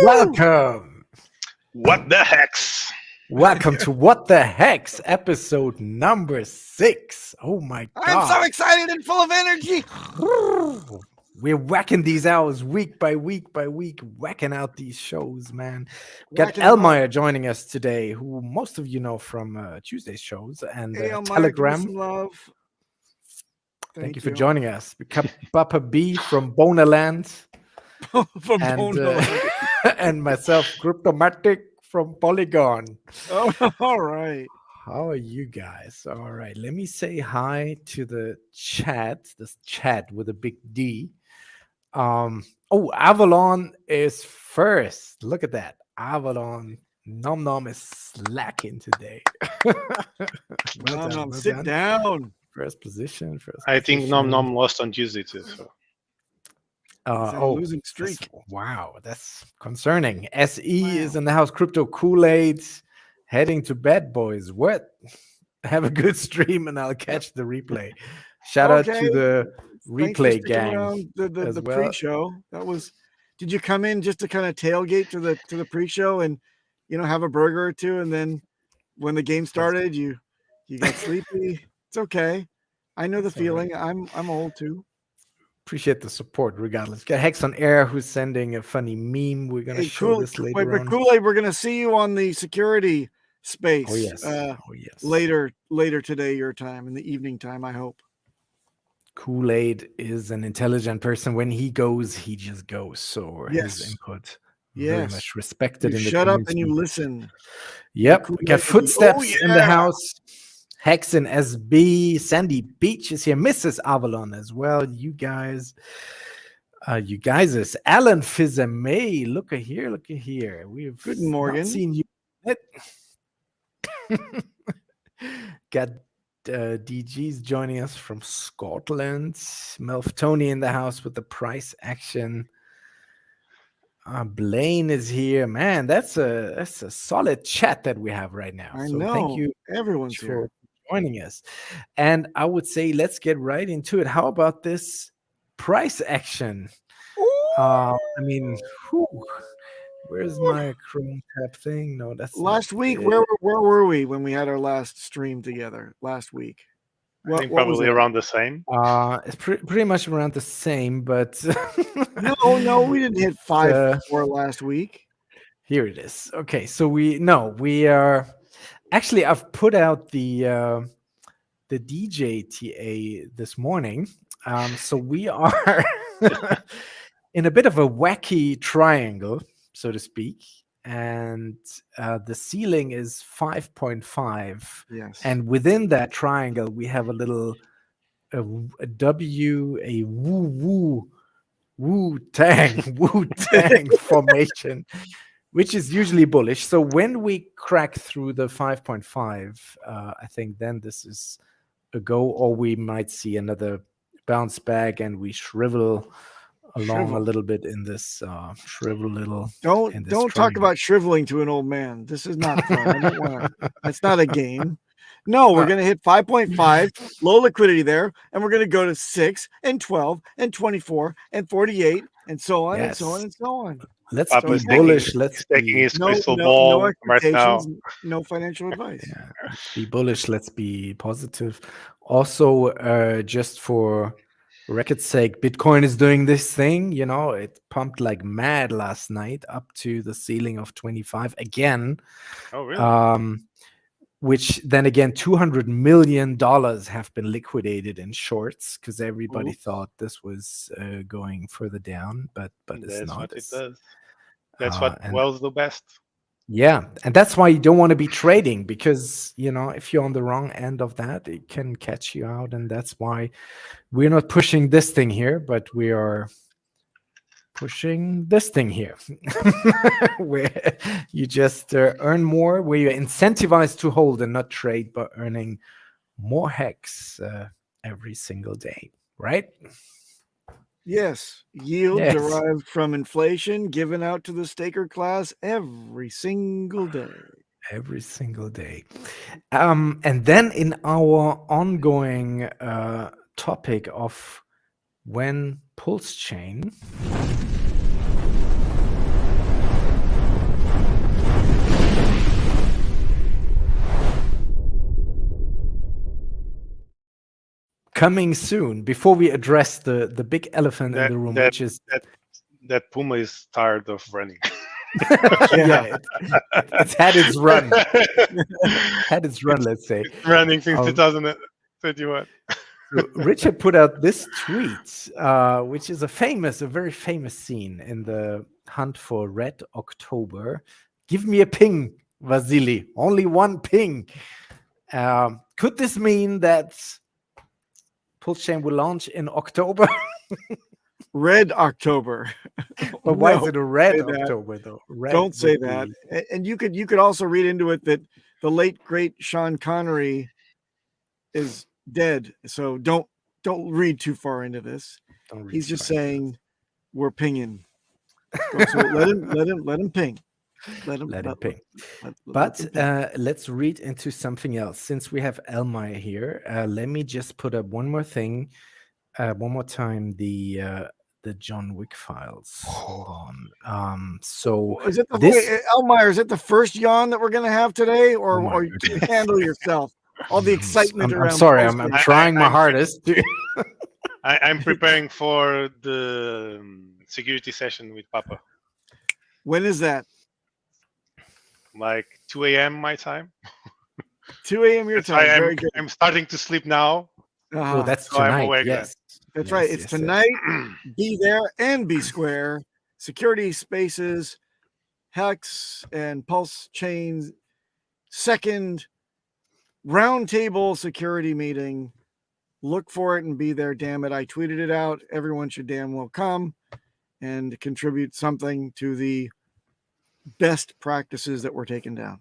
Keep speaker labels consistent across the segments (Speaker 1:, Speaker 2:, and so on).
Speaker 1: Welcome.
Speaker 2: What the hex?
Speaker 1: Welcome to What the Hex, episode number 6. Oh my God.
Speaker 3: I'm so excited and full of energy.
Speaker 1: We're whacking these hours week by week by week, whacking out these shows, man. Got Elmeyer joining us today, who most of you know from Tuesday's shows and
Speaker 3: Hey, Elmeyer,
Speaker 1: Telegram.
Speaker 3: give me some love.
Speaker 1: Thank you for joining us. We got Papa B from Bonaland.
Speaker 3: From Bonaland.
Speaker 1: And myself, Cryptomatic from Polygon.
Speaker 3: Oh, all right.
Speaker 1: How are you guys? All right. Let me say hi to the chat. This chat with a big D. Avalon is first. Look at that. Avalon. Nom Nom is slacking today.
Speaker 3: Nom, sit down.
Speaker 1: First position.
Speaker 2: I think Nom Nom lost on Tuesday too. So.
Speaker 3: Losing streak.
Speaker 1: Wow, that's concerning. SE is in the house. Crypto Kool-Aid heading to bed, boys. What? Have a good stream, and I'll catch the replay. Shout out to the replay gang.
Speaker 3: The pre-show. That was. Did you come in just to kind of tailgate to the pre-show and have a burger or two, and then when the game started, you got sleepy? It's okay. I know the feeling. Right. I'm old too.
Speaker 1: Appreciate the support regardless. Got Hex on Air who's sending a funny meme. We're going to show this later on.
Speaker 3: Kool-Aid, we're going to see you on the security space.
Speaker 1: Oh, yes.
Speaker 3: Later today, your time, in the evening time, I hope.
Speaker 1: Kool-Aid is an intelligent person. When he goes, he just goes. So his input very much respected in the
Speaker 3: shut
Speaker 1: community.
Speaker 3: Up and you listen.
Speaker 1: Yep. We got footsteps in the house. Hex and SB, Sandy Beach is here, Mrs. Avalon as well. You guys is Alan Fizame. Look at here. We've
Speaker 3: good Morgan.
Speaker 1: Seen you. Got DG's joining us from Scotland. Melf Tony in the house with the price action. Blaine is here. Man, that's a solid chat that we have right now.
Speaker 3: I know.
Speaker 1: Thank you.
Speaker 3: Everyone's here.
Speaker 1: Joining us, and I would say let's get right into it. How about this price action? Where's my Chrome tab thing? No, that's
Speaker 3: last week. Where were we when we had our last stream together last week?
Speaker 2: I think probably around the same.
Speaker 1: It's pretty much around the same, but
Speaker 3: no, we didn't hit 5-4 last week.
Speaker 1: Here it is. Okay, so we are. Actually, I've put out the DJ TA this morning. So we are in a bit of a wacky triangle, so to speak. And the ceiling is 5.5.
Speaker 3: Yes.
Speaker 1: And within that triangle, we have a little Wu-Tang formation, which is usually bullish. So when we crack through the 5.5, I think then this is a go, or we might see another bounce back and we shrivel along a little bit in this
Speaker 3: Don't talk about shriveling to an old man. This is not fun. I don't want to. That's not a game. No, we're going to hit 5.5, low liquidity there, and we're going to go to 6 and 12 and 24 and 48 and so on and so on and so on.
Speaker 1: Let's be bullish. Let's
Speaker 2: taking his crystal ball right now.
Speaker 3: No financial advice.
Speaker 1: Be bullish. Let's be positive. Also, just for record's sake, Bitcoin is doing this thing. It pumped like mad last night up to the ceiling of 25 again.
Speaker 2: Oh, really?
Speaker 1: Which then again, $200 million have been liquidated in shorts because everybody thought this was going further down, but it's not.
Speaker 2: What it does. That's what wells do best.
Speaker 1: Yeah, and that's why you don't want to be trading because if you're on the wrong end of that, it can catch you out, and that's why we're not pushing this thing here, but we are pushing this thing here where you just earn more, where you're incentivized to hold and not trade, but earning more hex every single day, right?
Speaker 3: Yes, yield derived from inflation given out to the staker class every single day.
Speaker 1: Every single day. And then in our ongoing topic of when Pulse Chain coming soon. Before we address the big elephant in the room, which is
Speaker 2: that Puma is tired of running.
Speaker 1: It's had its run. Let's say.
Speaker 2: It's running since 2021.
Speaker 1: Richard put out this tweet, which is a very famous scene in the hunt for Red October. Give me a ping, Vasily. Only one ping. Could this mean that Pulse Chain will launch in October?
Speaker 3: Red October.
Speaker 1: But why is it a red October though? Red
Speaker 3: Don't say that. And you could also read into it that the late great Sean Connery is dead. So don't read too far into this. He's just saying we're pinging. So let him ping. Let him ping.
Speaker 1: But let's read into something else. Since we have Elmire here, let me just put up one more thing. One more time, the John Wick files. Hold on. So
Speaker 3: is it Elmire? Is it the first yawn that we're going to have today, or you handle yourself? All the excitement around.
Speaker 1: I'm sorry. I'm trying my hardest.
Speaker 2: I'm preparing for the security session with Papa.
Speaker 3: When is that?
Speaker 2: Like 2 a.m. my time.
Speaker 3: 2 a.m. your time. Very good.
Speaker 2: I'm starting to sleep now.
Speaker 1: Oh, that's tonight. Yes.
Speaker 3: That's right. It's tonight. Be there and be square. Security Spaces, Hex and Pulse Chains, second roundtable security meeting. Look for it and be there. Damn it. I tweeted it out. Everyone should damn well come and contribute something to the best practices that were taken down.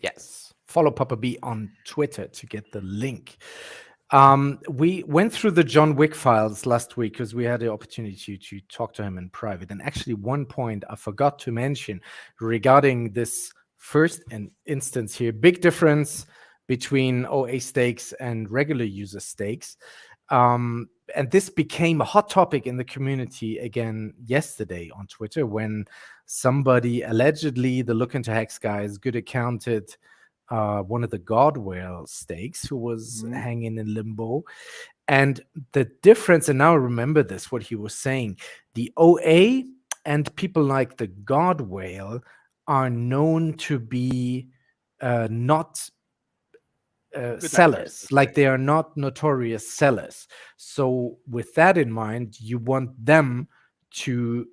Speaker 1: Yes. Follow Papa B on Twitter to get the link. We went through the John Wick files last week because we had the opportunity to talk to him in private. And actually, one point I forgot to mention regarding this first instance here, big difference between OA stakes and regular user stakes. And this became a hot topic in the community again yesterday on Twitter when somebody allegedly, the Look Into Hex guys, good accounted one of the God Whale stakes who was hanging in limbo. And the difference, and now I remember this, what he was saying, the OA and people like the God Whale are known to be not sellers, like they are not notorious sellers. So with that in mind, you want them to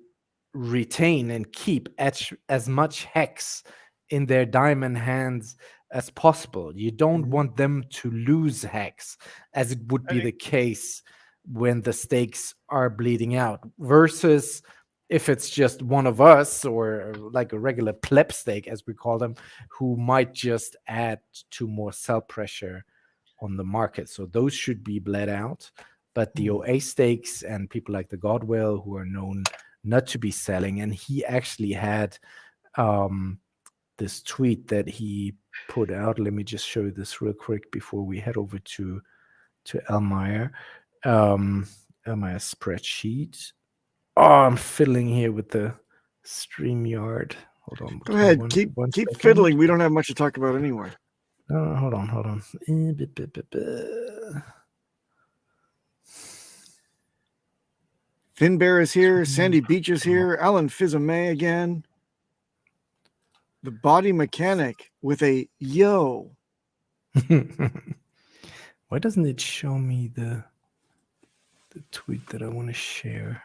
Speaker 1: retain and keep as much hex in their diamond hands as possible. You don't want them to lose hex, as it would be the case when the stakes are bleeding out, versus if it's just one of us or like a regular pleb stake, as we call them, who might just add to more sell pressure on the market. So those should be bled out. But the OA stakes and people like the Godwell, who are known not to be selling, and he actually had this tweet that he put out. Let me just show you this real quick before we head over to Elmire. Elmire spreadsheet. Oh, I'm fiddling here with the StreamYard. Hold on.
Speaker 3: Go ahead. Keep fiddling. We don't have much to talk about anyway.
Speaker 1: Hold on.
Speaker 3: Thin Bear is here. Sandy Beach is here. Alan Fizame again. The Body Mechanic with a yo.
Speaker 1: Why doesn't it show me the tweet that I want to share?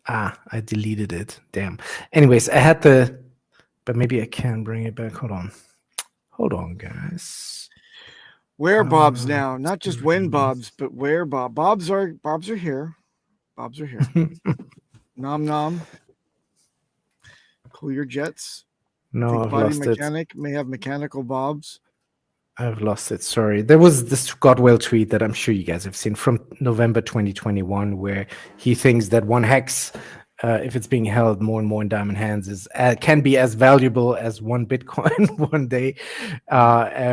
Speaker 1: I deleted it. Damn. Anyways, I had but maybe I can bring it back. Hold on, guys.
Speaker 3: Where Bob's now? Not just when Bob's, but where Bob. Bob's are here. Bob's are here. Nom nom. Cool your jets.
Speaker 1: No, I've
Speaker 3: Body
Speaker 1: lost
Speaker 3: Mechanic
Speaker 1: it.
Speaker 3: May have mechanical Bobs.
Speaker 1: I've lost it. Sorry. There was this Godwell tweet that I'm sure you guys have seen from November 2021, where he thinks that one hex, if it's being held more and more in diamond hands, can be as valuable as one Bitcoin one day,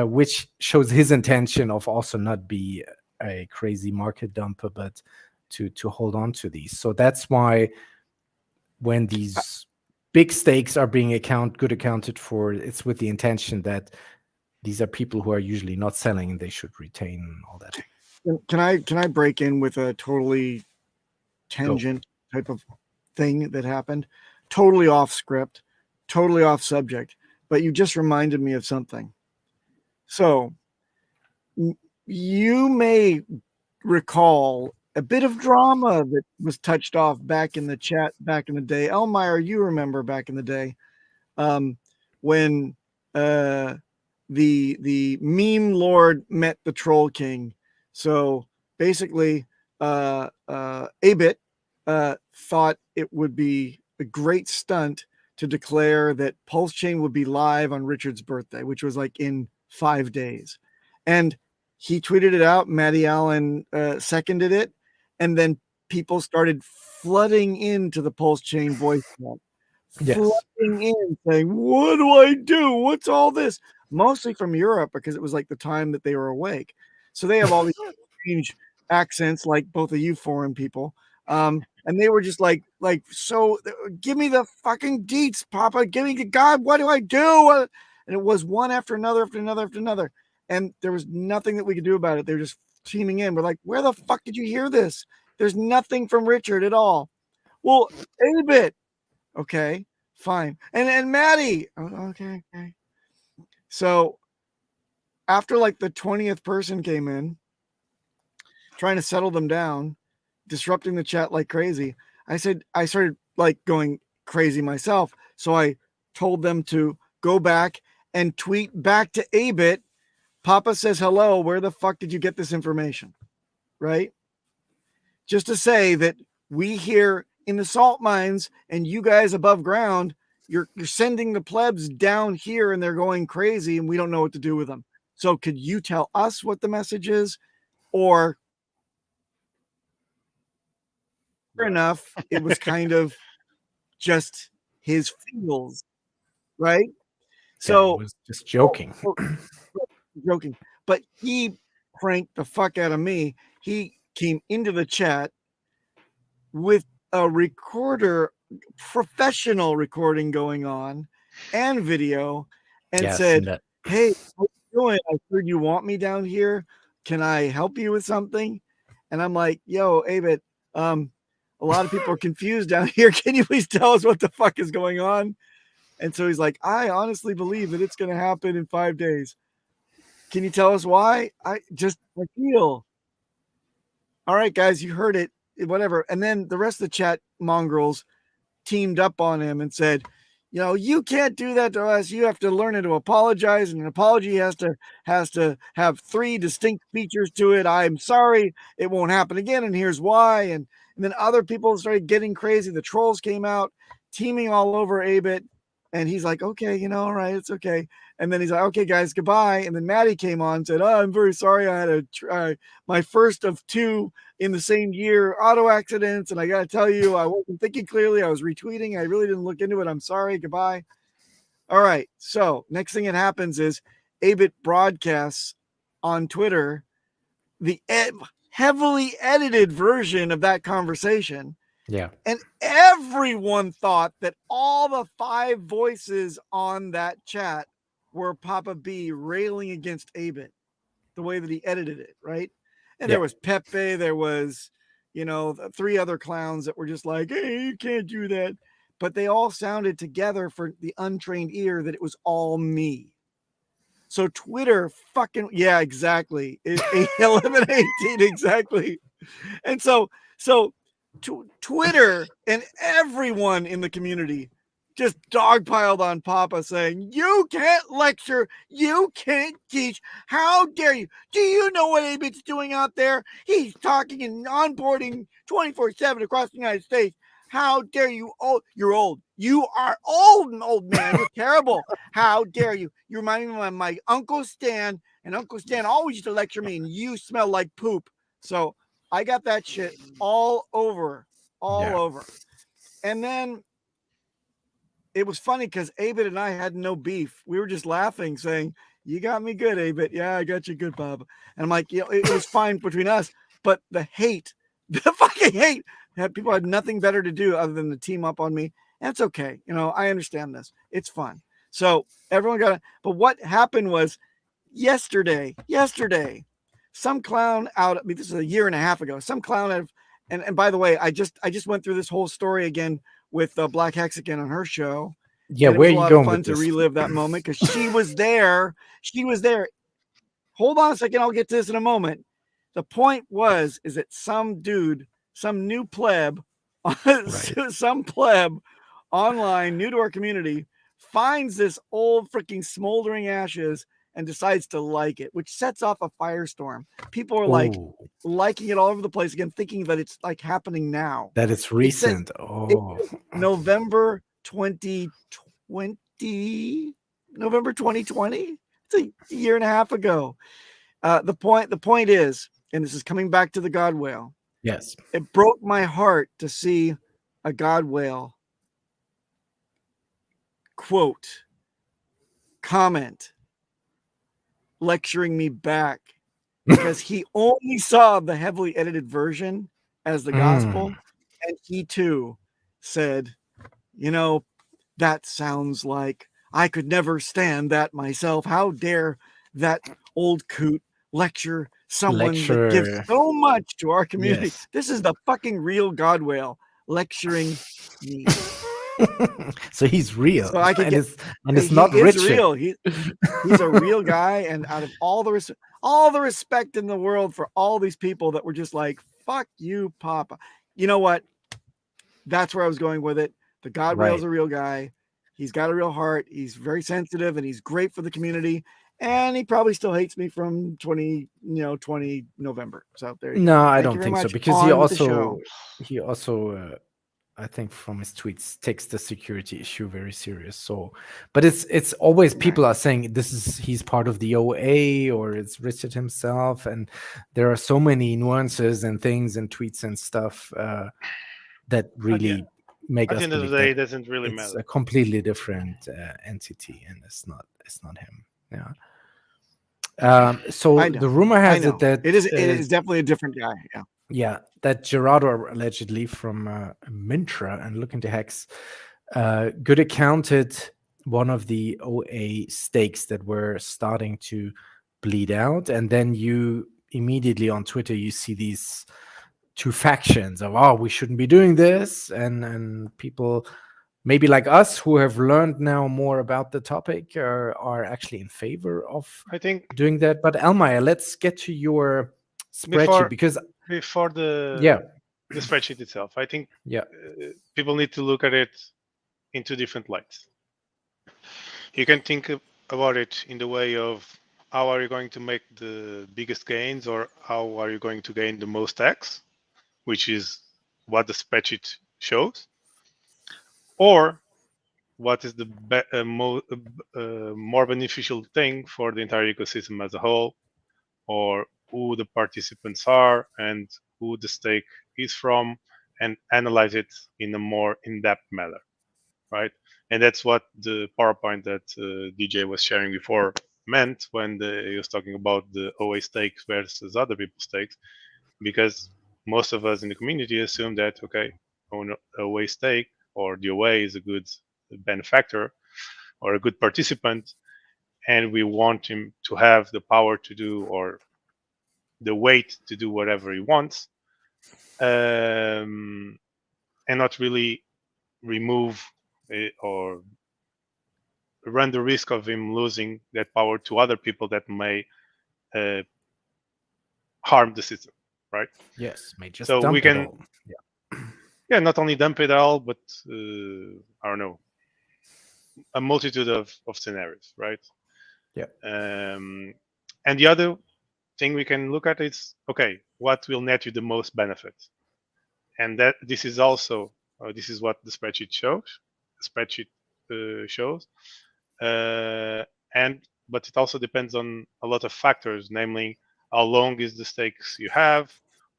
Speaker 1: which shows his intention of also not be a crazy market dumper, but to hold on to these. So that's why when these big stakes are being accounted for, it's with the intention that these are people who are usually not selling, and they should retain all that.
Speaker 3: Can I break in with a totally tangent type of thing that happened? Totally off script, totally off subject, but you just reminded me of something. So you may recall a bit of drama that was touched off back in the chat back in the day. Elmire, you remember back in the day when the meme lord met the troll king. So basically, Abit thought it would be a great stunt to declare that Pulse Chain would be live on Richard's birthday, which was like in 5 days. And he tweeted it out. Matty Allen seconded it. And then people started flooding into the Pulse Chain voice chat.
Speaker 1: Yes.
Speaker 3: Flooding in saying, what do I do? What's all this? Mostly from Europe, because it was like the time that they were awake. So they have all these strange accents, like both of you foreign people. And they were just like, so give me the fucking deets, Papa. Give me, God, what do I do? And it was one after another, after another, after another. And there was nothing that we could do about it. They were just teaming in. We're like, where the fuck did you hear this? There's nothing from Richard at all. Well, a bit. Okay, fine. And Maddie. Okay. So after like the 20th person came in, trying to settle them down, disrupting the chat like crazy, I started like going crazy myself. So I told them to go back and tweet back to Abit. Papa says hello. Where the fuck did you get this information? Right? Just to say that we here in the salt mines and you guys above ground, you're sending the plebs down here and they're going crazy and we don't know what to do with them. So could you tell us what the message is? Or fair enough, it was kind of just his feels, right? So
Speaker 1: it was just joking.
Speaker 3: Joking. But he pranked the fuck out of me. He came into the chat with a recorder, professional recording going on and video, and said, hey, what are you doing? I heard you want me down here. Can I help you with something? And I'm like, yo, Abit, a lot of people are confused down here. Can you please tell us what the fuck is going on? And so he's like, I honestly believe that it's going to happen in 5 days. Can you tell us why? I feel. All right, guys, you heard it, whatever. And then the rest of the chat mongrels teamed up on him and said, you can't do that to us. You have to learn how to apologize. And an apology has to have 3 distinct features to it. I'm sorry, it won't happen again. And here's why. And then other people started getting crazy. The trolls came out, teaming all over Abit. And he's like, okay, all right, it's okay. And then he's like, okay, guys, goodbye. And then Maddie came on and said, oh, I'm very sorry. I had my first of 2 in the same year auto accidents. And I got to tell you, I wasn't thinking clearly. I was retweeting. I really didn't look into it. I'm sorry. Goodbye. All right. So next thing that happens is Abit broadcasts on Twitter the heavily edited version of that conversation.
Speaker 1: Yeah.
Speaker 3: And everyone thought that all the 5 voices on that chat were Papa B railing against Abit, the way that he edited it, right? And there was Pepe, there was, 3 other clowns that were just like, hey, you can't do that. But they all sounded together for the untrained ear that it was all me. So Twitter fucking, yeah, exactly. 11/18, exactly. And so Twitter and everyone in the community just dogpiled on Papa saying, you can't lecture, you can't teach, how dare you? Do you know what Abit's doing out there? He's talking and onboarding 24/7 across the United States. How dare you? Oh, you're old. You are old man. You're terrible. How dare you? You remind me of my Uncle Stan, and Uncle Stan always used to lecture me, and you smell like poop. So I got that shit all over. And then it was funny because Abit and I had no beef. We were just laughing, saying, you got me good, Abit. Yeah, I got you good, Bob. And I'm like, it was fine between us. But the fucking hate, people had nothing better to do other than to team up on me. And it's okay. I understand this. It's fun. So everyone but what happened was yesterday, some clown out. I mean, this is a year and a half ago. Some clown out of, and by the way, I just went through this whole story again with Black Hexican on her show.
Speaker 1: Yeah,
Speaker 3: and it
Speaker 1: where
Speaker 3: was
Speaker 1: are
Speaker 3: a
Speaker 1: you
Speaker 3: lot
Speaker 1: going
Speaker 3: of fun
Speaker 1: with
Speaker 3: to
Speaker 1: this?
Speaker 3: relive that moment because she was there. She was there. Hold on a second. I'll get to this in a moment. The point is that some dude, some new pleb, some pleb online, new to our community, finds this old freaking smoldering ashes and decides to like it, which sets off a firestorm. People are like
Speaker 1: Oh,
Speaker 3: liking it all over the place again, thinking that it's like happening now.
Speaker 1: that it's
Speaker 3: It says
Speaker 1: recent. Oh,
Speaker 3: November 2020. November 2020. It's a year and a half ago. The point is, and this is coming back to the God whale.
Speaker 1: yes.
Speaker 3: It broke my heart to see a God whale quote, comment, lecturing me back because he only saw the heavily edited version as the gospel. And he too said, that sounds like I could never stand that myself. How dare that old coot lecture someone that gives so much to our community?
Speaker 1: Yes.
Speaker 3: This is the fucking real God whale lecturing me.
Speaker 1: So he's real,
Speaker 3: So I could get,
Speaker 1: it's not
Speaker 3: he is
Speaker 1: Richard.
Speaker 3: real. He's a real guy, and out of all the respect in the world for all these people that were just like, fuck you, Papa. You know what? That's where I was going with it. The God whale's a real guy. He's got a real heart. He's very sensitive, and he's great for the community. And he probably still hates me from 20 November. So there you go.
Speaker 1: No, I
Speaker 3: Thank
Speaker 1: don't
Speaker 3: you very
Speaker 1: think so
Speaker 3: much.
Speaker 1: because
Speaker 3: On with the show.
Speaker 1: he also I think from his tweets takes the security issue very serious. So, but it's always people are saying he's part of the OA or it's Richard himself, and there are so many nuances and things and tweets and stuff that really make
Speaker 2: At
Speaker 1: us
Speaker 2: the end of the
Speaker 1: believe
Speaker 2: day,
Speaker 1: that
Speaker 2: it doesn't really
Speaker 1: it's
Speaker 2: matter.
Speaker 1: a completely different entity, and it's not him. Yeah. So the rumor has it that
Speaker 3: it is definitely a different guy. Yeah.
Speaker 1: Yeah, that Gerardo allegedly from Mintra and Look into Hex good accounted one of the OA stakes that were starting to bleed out, and then you immediately on Twitter you see these two factions of we shouldn't be doing this, and people maybe like us who have learned now more about the topic are actually in favor of
Speaker 2: I think
Speaker 1: doing that. But Elmire, let's get to your spreadsheet because
Speaker 2: before
Speaker 1: yeah,
Speaker 2: the spreadsheet itself, I think
Speaker 1: yeah,
Speaker 2: people need to look at it in two different lights. You can think about it in the way of how are you going to make the biggest gains, or how are you going to gain the most X, which is what the spreadsheet shows, or what is the more beneficial thing for the entire ecosystem as a whole, or who the participants are and who the stake is from, and analyze it in a more in-depth manner, right? And that's what the PowerPoint that DJ was sharing before meant when he was talking about the OA stakes versus other people's stakes, because most of us in the community assume that, okay, own OA stake or the OA is a good benefactor or a good participant, and we want him to have the power to do, or the weight to do whatever he wants, and not really remove or run the risk of him losing that power to other people that may harm the system, right?
Speaker 1: yes, may just
Speaker 2: So
Speaker 1: dump
Speaker 2: we
Speaker 1: it
Speaker 2: can,
Speaker 1: all.
Speaker 2: not only dump it all, but I don't know, a multitude of scenarios, right?
Speaker 1: Yeah.
Speaker 2: And the other thing we can look at is, okay, what will net you the most benefit? And that this is also this is what the spreadsheet shows. And but it also depends on a lot of factors, namely how long is the stakes you have,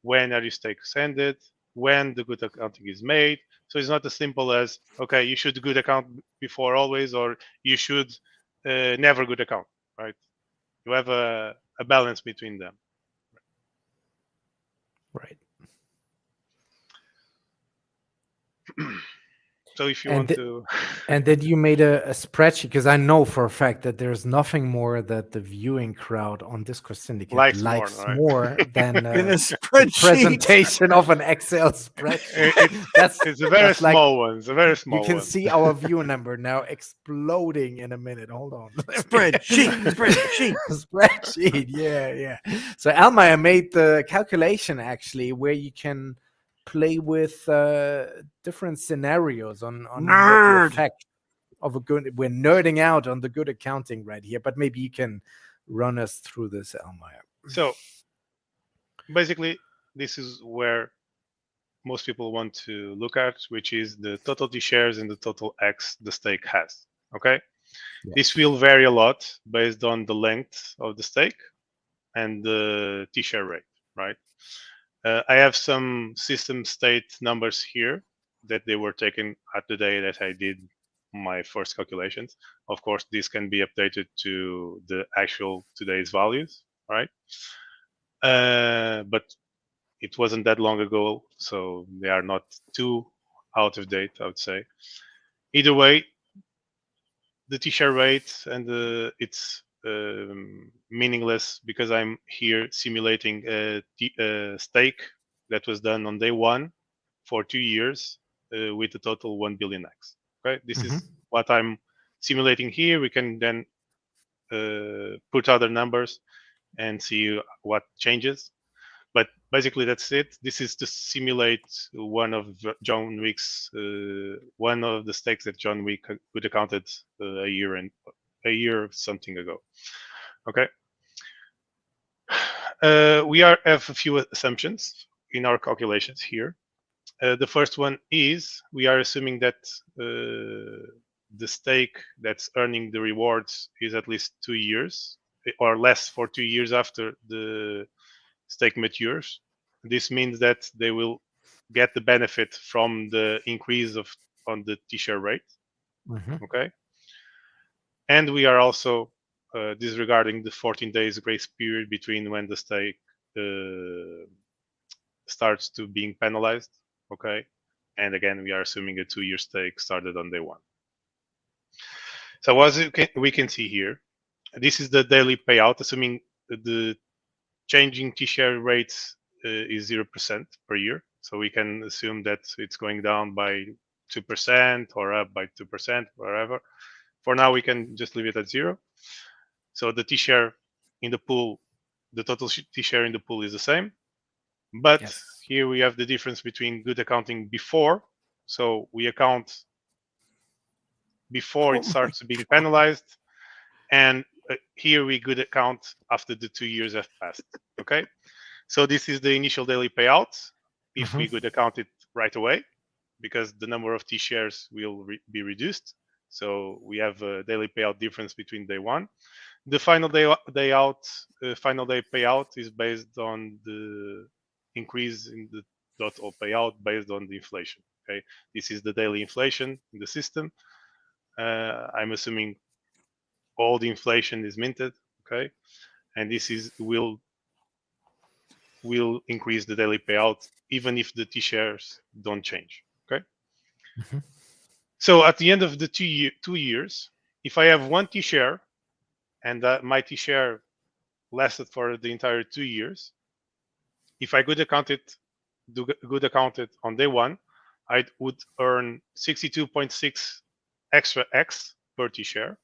Speaker 2: when are your stakes ended, when the good accounting is made. So it's not as simple as, okay, you should good account before always, or you should never good account, right? You have a balance between them.
Speaker 1: Right.
Speaker 2: So if you
Speaker 1: And
Speaker 2: want to,
Speaker 1: and then you made a spreadsheet, because I know for a fact that there's nothing more that the viewing crowd on Discourse Syndicate
Speaker 2: likes more,
Speaker 1: likes
Speaker 2: right?
Speaker 1: more than
Speaker 3: In a
Speaker 1: the
Speaker 3: spreadsheet.
Speaker 1: presentation of an Excel spreadsheet.
Speaker 2: It's a very
Speaker 1: That's like,
Speaker 2: small one. It's a very
Speaker 1: you
Speaker 2: small
Speaker 1: can
Speaker 2: one.
Speaker 1: see our view number now exploding in a minute. Hold on.
Speaker 3: Spreadsheet.
Speaker 1: Spreadsheet. Yeah. So Almayer made the calculation actually where you can play with different scenarios on what the
Speaker 3: Nerd.
Speaker 1: effect of a good. We're nerding out on the good accounting right here, but maybe you can run us through this, Almayer.
Speaker 2: So basically, this is where most people want to look at, which is the total T shares and the total X the stake has. Okay,
Speaker 1: Yeah.
Speaker 2: this will vary a lot based on the length of the stake and the T share rate, right? I have some system state numbers here that they were taken at the day that I did my first calculations. Of course, this can be updated to the actual today's values, right? But it wasn't that long ago, so they are not too out of date, I would say. Either way, the T-share rate and it's meaningless because I'm here simulating a stake that was done on day one for 2 years with a total 1 billion X. Okay, this is what I'm simulating here. We can then put other numbers and see what changes. But basically, that's it. This is to simulate one of John Wick's one of the stakes that John Wick would have counted a year something ago. Okay, we have a few assumptions in our calculations here. The first one is we are assuming that the stake that's earning the rewards is at least 2 years or less for 2 years after the stake matures. This means that they will get the benefit from the increase on the T-share rate. Okay, and we are also disregarding the 14 days grace period between when the stake starts to being penalized. Okay, and again we are assuming a 2-year stake started on day one. So as we can see here, this is the daily payout, assuming the changing T-share rates is 0% per year. So we can assume that it's going down by 2% or up by 2%, wherever. For now, we can just leave it at 0. So the T-share in the pool, the total T-share in the pool is the same. But here we have the difference between good accounting before. So we account before it starts being penalized. And here we good account after the 2 years have passed. Okay. So this is the initial daily payout if we could account it right away, because the number of T shares will be reduced. So we have a daily payout difference between day one. The final final day payout is based on the increase in the total payout based on the inflation. Okay, this is the daily inflation in the system. I'm assuming all the inflation is minted. Okay, and this is will increase the daily payout even if the T shares don't change. Okay. So at the end of the 2 years, if I have one T share and my T share lasted for the entire 2 years, if I could account it, on day one, I would earn 62.6 extra X per T share.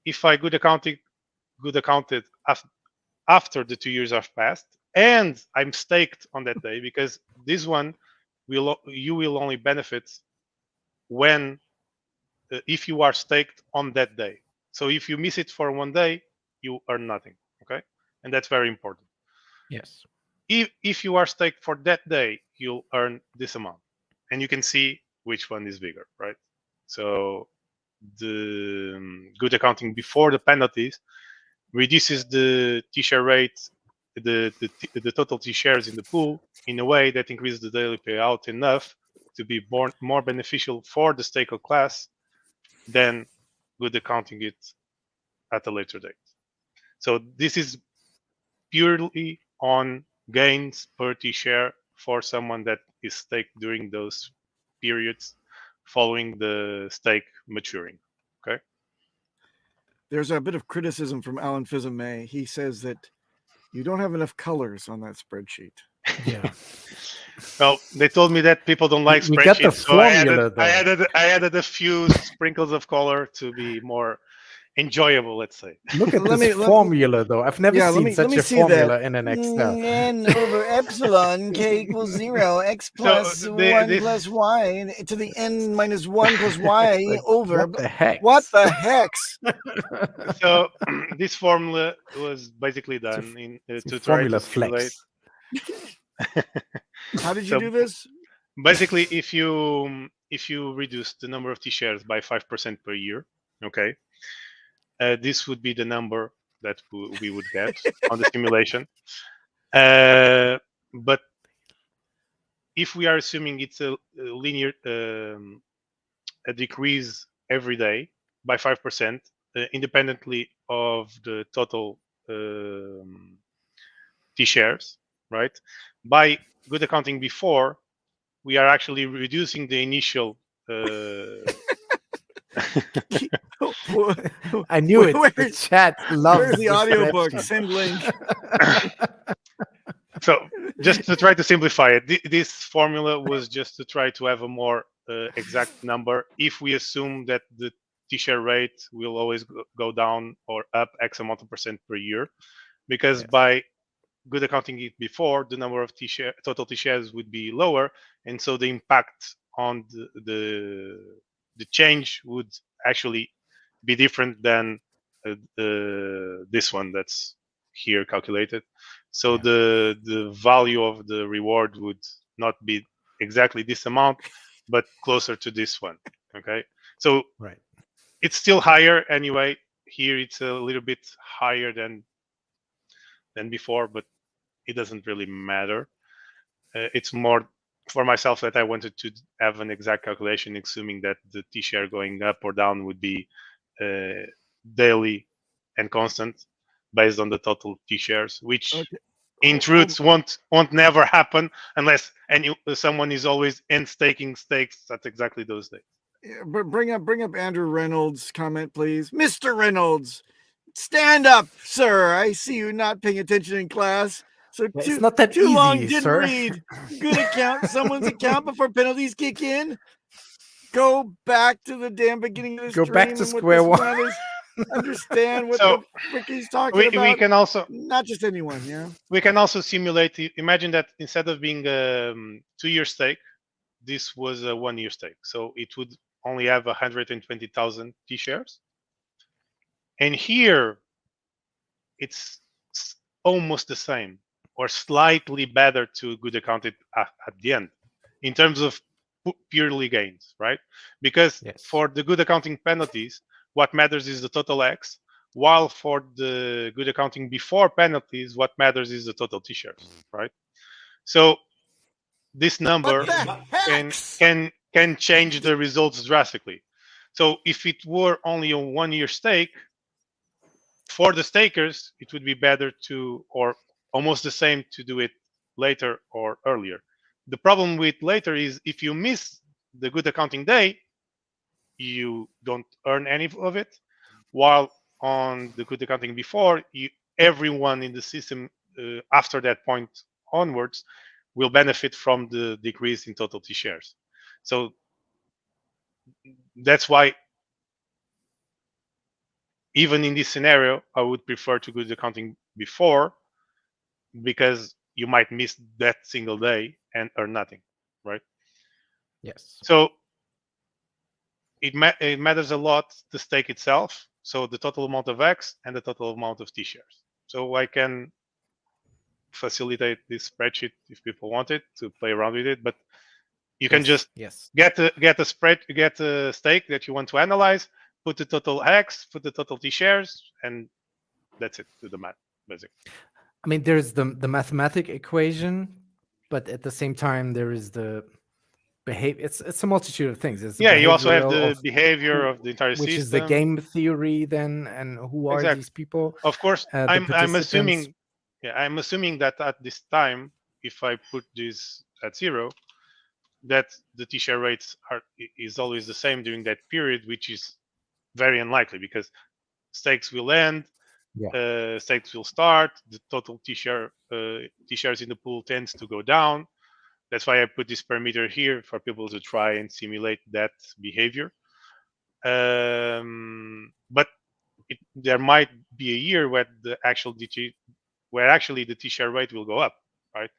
Speaker 2: If I could account it after the 2 years have passed, and I'm staked on that day, because this one you will only benefit when if you are staked on that day. So if you miss it for one day, you earn nothing. Okay, and that's very important.
Speaker 1: Yes.
Speaker 2: If you are staked for that day, you'll earn this amount, and you can see which one is bigger, right? So the good accounting before the penalties reduces the T-share rate, the total T-shares in the pool in a way that increases the daily payout enough to be more beneficial for the staker class than good accounting it at a later date. So this is purely on gains per T-share for someone that is staked during those periods following the stake maturing. Okay.
Speaker 3: There's a bit of criticism from Alan Fizame. He says that you don't have enough colors on that spreadsheet.
Speaker 1: Yeah.
Speaker 2: Well, they told me that people don't like
Speaker 1: We got the
Speaker 2: spreadsheets, so
Speaker 1: formula, though.
Speaker 2: I added a few sprinkles of color to be more enjoyable, let's say.
Speaker 1: Look at
Speaker 3: Let
Speaker 1: this
Speaker 3: me-
Speaker 1: formula, though. I've never
Speaker 3: Yeah, let
Speaker 1: seen
Speaker 3: me
Speaker 1: such a
Speaker 3: see that.
Speaker 1: formula in an Excel.
Speaker 4: N over epsilon, k equals 0, x plus 1 plus y to the n minus 1 plus y
Speaker 1: Like,
Speaker 4: over.
Speaker 1: what the heck?
Speaker 3: What the hex?
Speaker 2: So this formula was basically done to try
Speaker 1: Formula
Speaker 2: to simulate.
Speaker 1: flex.
Speaker 3: How did you
Speaker 2: So
Speaker 3: do this?
Speaker 2: basically, if you reduce the number of T-shares by 5% per year, okay, this would be the number that we would get on the simulation. But if we are assuming it's a linear a decrease every day by 5%, independently of the total T-shares, right? By good accounting before, we are actually reducing the initial.
Speaker 1: I knew it. The
Speaker 3: Where's-
Speaker 1: chat loves
Speaker 3: Where's the audiobook?
Speaker 1: spreadsheet.
Speaker 3: Send link.
Speaker 2: So just to try to simplify it, this formula was just to try to have a more exact number. If we assume that the T-share rate will always go down or up X amount of percent per year, because by good accounting it before, the number of total T-shares would be lower, and so the impact on the change would actually be different than this one that's here calculated. So the value of the reward would not be exactly this amount, but closer to this one. Okay, so it's still higher anyway. Here it's a little bit higher than before, but it doesn't really matter. It's more for myself that I wanted to have an exact calculation, assuming that the T-share going up or down would be daily and constant based on the total T-shares, which in truth won't never happen unless someone is always staking stakes at exactly those days.
Speaker 3: Yeah, but bring up Andrew Reynolds' comment, please. Mr. Reynolds, stand up, sir. I see you not paying attention in class. So
Speaker 1: it's not that
Speaker 3: too
Speaker 1: easy,
Speaker 3: long didn't
Speaker 1: sir.
Speaker 3: read. Good account, someone's account before penalties kick in. Go back to the damn beginning of the
Speaker 1: Go
Speaker 3: stream.
Speaker 1: back to
Speaker 3: and what
Speaker 1: square
Speaker 3: this
Speaker 1: one.
Speaker 3: man is. Understand what
Speaker 2: So,
Speaker 3: the frick he's talking about.
Speaker 2: We can also
Speaker 3: not just anyone, yeah.
Speaker 2: We can also simulate. Imagine that instead of being a 2-year stake, this was a 1-year stake. So it would only have 120,000 T-shares. And here, it's almost the same or slightly better to good accounted at the end in terms of purely gains, right? Because for the good accounting penalties, what matters is the total X, while for the good accounting before penalties, what matters is the total T-shares, right? So this number can change the results drastically. So if it were only a 1-year stake, for the stakers, it would be better to, or almost the same, to do it later or earlier. The problem with later is if you miss the good accounting day, you don't earn any of it, while on the good accounting before, everyone in the system after that point onwards will benefit from the decrease in total T-shares. So that's why even in this scenario, I would prefer to good accounting before, because you might miss that single day and earn nothing, right?
Speaker 1: Yes.
Speaker 2: So it matters a lot, the stake itself, so the total amount of X and the total amount of T-shares. So I can facilitate this spreadsheet if people want it to play around with it, but you can just get a stake that you want to analyze, put the total X, put the total T-shares, and that's it. Do the math, basically.
Speaker 1: I mean, there's the mathematic equation, but at the same time, there is the behavior. It's a multitude of things. It's
Speaker 2: you also have the behavior of the entire system,
Speaker 1: which is the game theory then, and who are these people?
Speaker 2: Of course, I'm assuming. Yeah, I'm assuming that at this time, if I put this at 0, that the T-share rates is always the same during that period, which is very unlikely because stakes will end, stakes will start, the total T-shares in the pool tends to go down. That's why I put this parameter here for people to try and simulate that behavior. But there might be a year where actually the T-share rate will go up, right?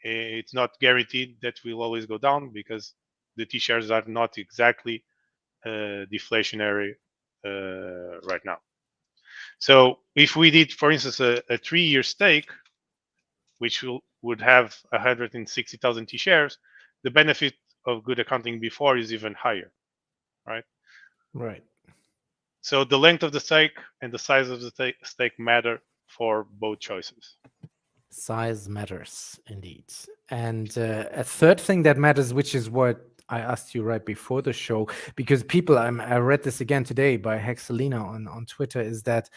Speaker 2: It's not guaranteed that will always go down because the T-shares are not exactly deflationary right now. So if we did, for instance, a 3-year stake, which would have 160,000 T-shares, the benefit of good accounting before is even higher, right?
Speaker 1: Right.
Speaker 2: So the length of the stake and the size of the stake matter for both choices.
Speaker 1: Size matters indeed. And a third thing that matters, which is what I asked you right before the show, because people, I read this again today by Hexelina on Twitter, is that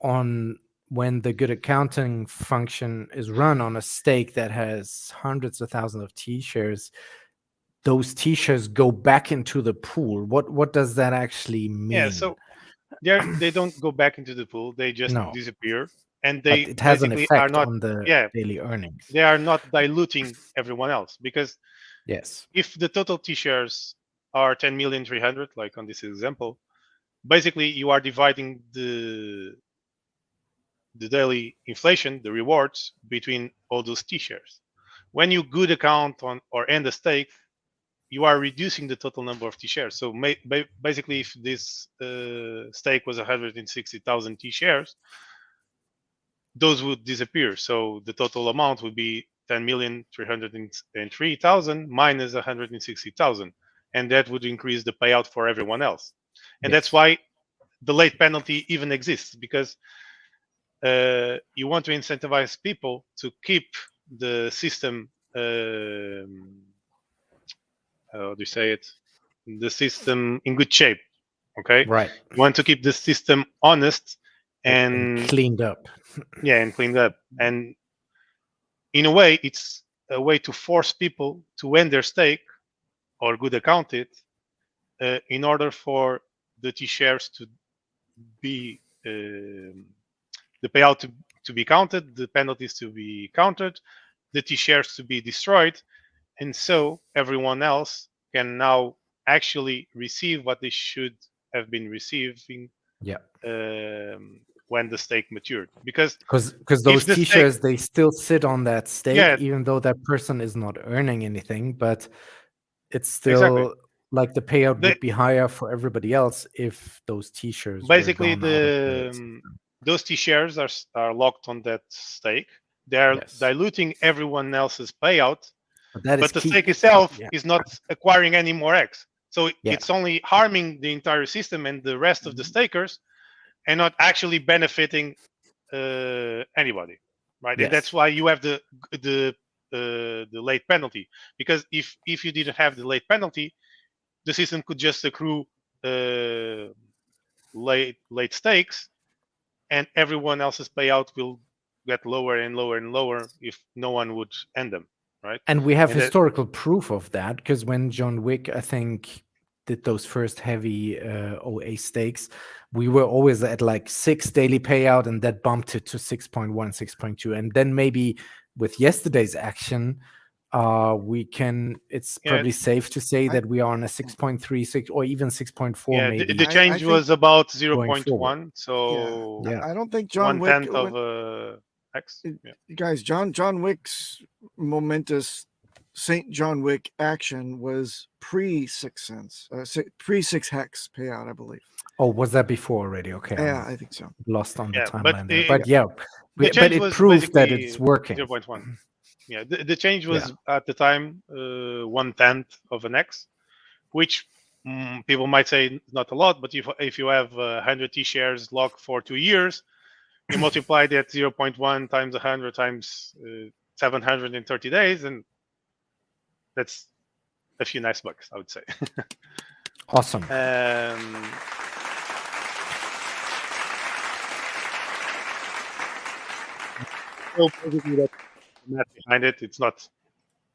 Speaker 1: when the good accounting function is run on a stake that has hundreds of thousands of T-shares, those T-shares go back into the pool. What does that actually mean?
Speaker 2: Yeah, so they don't go back into the pool; they just disappear, and they
Speaker 1: it has an effect
Speaker 2: are not
Speaker 1: on the daily earnings.
Speaker 2: They are not diluting everyone else because if the total T-shares are 10,300,000, like on this example, basically you are dividing the daily inflation, the rewards, between all those T-shares. When you good account on or end a stake, you are reducing the total number of T-shares. So basically, if this stake was 160,000 T-shares, those would disappear. So the total amount would be 10,303,000 minus 160,000, and that would increase the payout for everyone else. And that's why the late penalty even exists, because you want to incentivize people to keep the system. How do you say it? The system in good shape. Okay.
Speaker 1: Right.
Speaker 2: You want to keep the system honest and
Speaker 1: cleaned up.
Speaker 2: And cleaned up. And in a way, it's a way to force people to end their stake or good account it in order for the T-shares to be the payout to be counted, the penalties to be counted, the T-shares to be destroyed, and so everyone else can now actually receive what they should have been receiving when the stake matured. Because
Speaker 1: those T-shares, they still sit on that stake, even though that person is not earning anything, but it's still like the payout would be higher for everybody else if those T-shares
Speaker 2: basically
Speaker 1: were
Speaker 2: those T-shares are locked on that stake. They are diluting everyone else's payout, but the stake itself is not acquiring any more X. So it's only harming the entire system and the rest of the stakers, and not actually benefiting anybody, right? And that's why you have the late penalty, because if you didn't have the late penalty, the system could just accrue late stakes, and everyone else's payout will get lower and lower and lower if no one would end them, right?
Speaker 1: And we have historical proof of that, because when John Wick, I think, did those first heavy OA stakes, we were always at like 6 daily payout, and that bumped it to 6.1, 6.2. And then maybe with yesterday's action, it's probably safe to say that we are on a 6.36 or even 6.4 maybe.
Speaker 2: The change was about 0.1, so
Speaker 3: I don't think John Wick
Speaker 2: 1/10 of X.
Speaker 3: You guys, John Wick's momentous St. John Wick action was pre-6 hex payout, I believe.
Speaker 1: Oh, was that before already? Okay.
Speaker 3: Yeah, I think so.
Speaker 1: Lost on the timeline there. But it proved that it's working.
Speaker 2: 0.1. Yeah, the change was at the time 1/10 of an X, which people might say not a lot, but if you have 100 T-shares locked for 2 years, you multiply that 0.1 times 100 times 730 days, and that's a few nice bucks, I would say.
Speaker 1: Awesome.
Speaker 2: So basically, that's the math behind it. It's not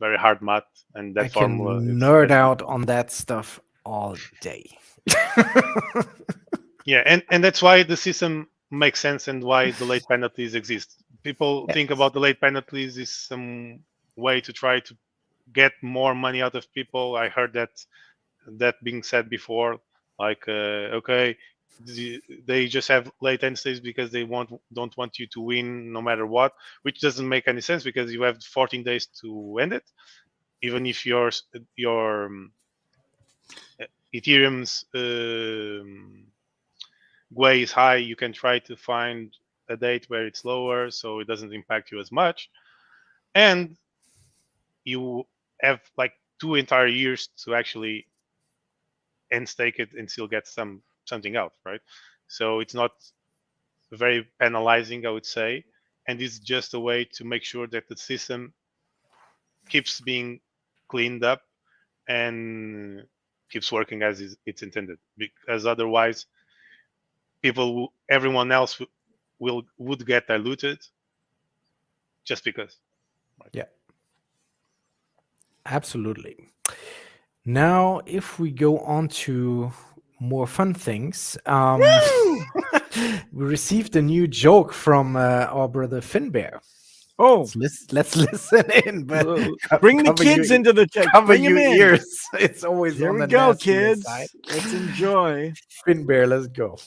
Speaker 2: very hard math, and that
Speaker 1: I can
Speaker 2: formula is
Speaker 1: nerd
Speaker 2: very
Speaker 1: out
Speaker 2: simple.
Speaker 1: on that stuff all day.
Speaker 2: Yeah, and that's why the system makes sense and why the late penalties exist. People think
Speaker 1: Yes.
Speaker 2: about the late penalties is some way to try to get more money out of people. I heard that being said before, like okay, they just have late penalties because they don't want you to win no matter what, which doesn't make any sense because you have 14 days to end it. Even if your Ethereum's way is high, you can try to find a date where it's lower so it doesn't impact you as much. And you have like 2 entire years to actually end stake it and still get something out, right? So it's not very penalizing, I would say. And it's just a way to make sure that the system keeps being cleaned up and keeps working as it's intended. Because otherwise, everyone else would get diluted just because. Right?
Speaker 1: Yeah. Absolutely. Now, if we go on to more fun things, we received a new joke from our brother Finbear.
Speaker 3: Oh,
Speaker 1: Let's listen in, but
Speaker 3: bring the
Speaker 1: cover
Speaker 3: kids
Speaker 1: your-
Speaker 3: into the chat.
Speaker 1: cover
Speaker 3: Bring them
Speaker 1: your
Speaker 3: in.
Speaker 1: ears. It's always
Speaker 3: Here
Speaker 1: on
Speaker 3: we
Speaker 1: the
Speaker 3: go,
Speaker 1: nastier
Speaker 3: kids.
Speaker 1: side.
Speaker 3: Let's enjoy.
Speaker 1: Finbear, let's go.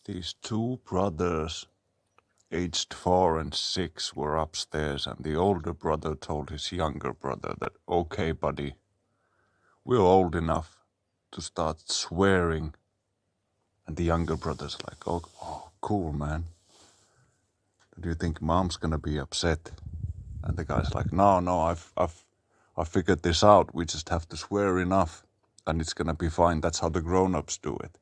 Speaker 5: These two brothers, aged 4 and 6, were upstairs, and the older brother told his younger brother that, okay, buddy, we're old enough to start swearing. And the younger brother's like, oh cool, man. Do you think mom's gonna be upset? And the guy's like, no, I've figured this out. We just have to swear enough, and it's gonna be fine. That's how the grown-ups do it.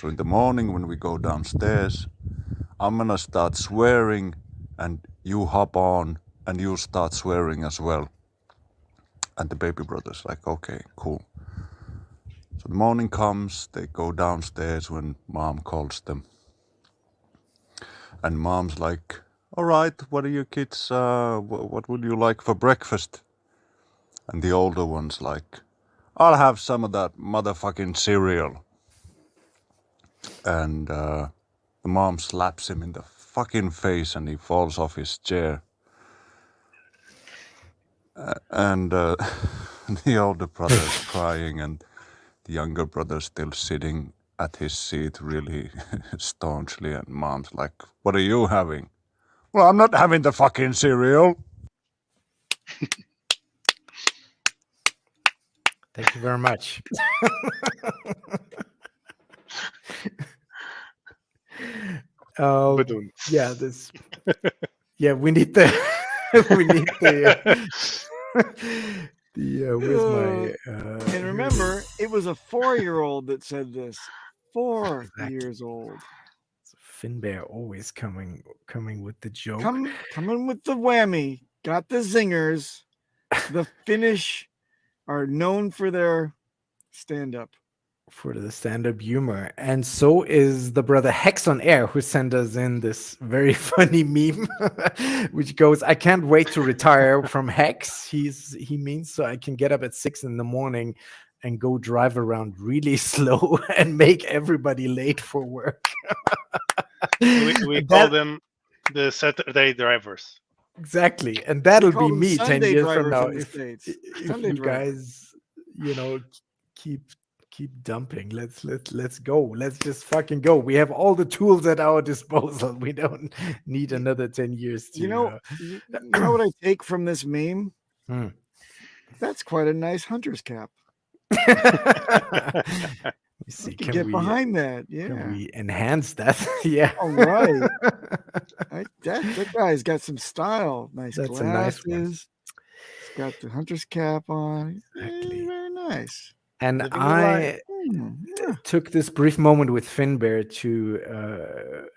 Speaker 5: So in the morning when we go downstairs, I'm gonna start swearing, and you hop on, and you'll start swearing as well. And the baby brother's like, okay, cool. So the morning comes, they go downstairs when mom calls them. And mom's like, all right, what are you kids, what would you like for breakfast? And the older one's like, I'll have some of that motherfucking cereal. And the mom slaps him in the fucking face and he falls off his chair. And the older brother's crying and the younger brother's still sitting at his seat really staunchly, and mom's like, what are you having? Well, I'm not having the fucking cereal.
Speaker 1: Thank you very much.
Speaker 2: Badoon.
Speaker 1: Yeah, this. Yeah, we need the. We need the. Where's my?
Speaker 3: And remember, it was a 4-year-old that said this. 4
Speaker 1: Exactly.
Speaker 3: years old.
Speaker 1: Finbear always coming with the joke.
Speaker 3: Coming with the whammy. Got the zingers. The Finnish are known for their stand-up.
Speaker 1: For the stand-up humor, and so is the brother Hex on Air, who sent us in this very funny meme, which goes, "I can't wait to retire from Hex." He means so I can get up at 6 a.m. and go drive around really slow and make everybody late for work.
Speaker 2: We call them the Saturday drivers.
Speaker 1: Exactly, and that'll
Speaker 3: call
Speaker 1: be
Speaker 3: them
Speaker 1: me 10
Speaker 3: Sunday
Speaker 1: years from
Speaker 3: drivers
Speaker 1: now
Speaker 3: in the
Speaker 1: if
Speaker 3: States.
Speaker 1: if
Speaker 3: Sunday
Speaker 1: you
Speaker 3: drivers.
Speaker 1: guys keep dumping. Let's go. Let's just fucking go. We have all the tools at our disposal. We don't need another 10 years to
Speaker 3: You know what I take from this meme?
Speaker 1: Hmm.
Speaker 3: That's quite a nice hunter's cap.
Speaker 1: You see,
Speaker 3: Can get behind that. Yeah.
Speaker 1: can we enhance that? Yeah.
Speaker 3: All right. That guy's got some style. Nice
Speaker 1: That's a
Speaker 3: glasses.
Speaker 1: nice one.
Speaker 3: He's got the hunter's cap on.
Speaker 1: Exactly.
Speaker 3: Very nice.
Speaker 1: And
Speaker 2: Living the
Speaker 1: I
Speaker 3: Yeah.
Speaker 1: took this brief moment with Finbear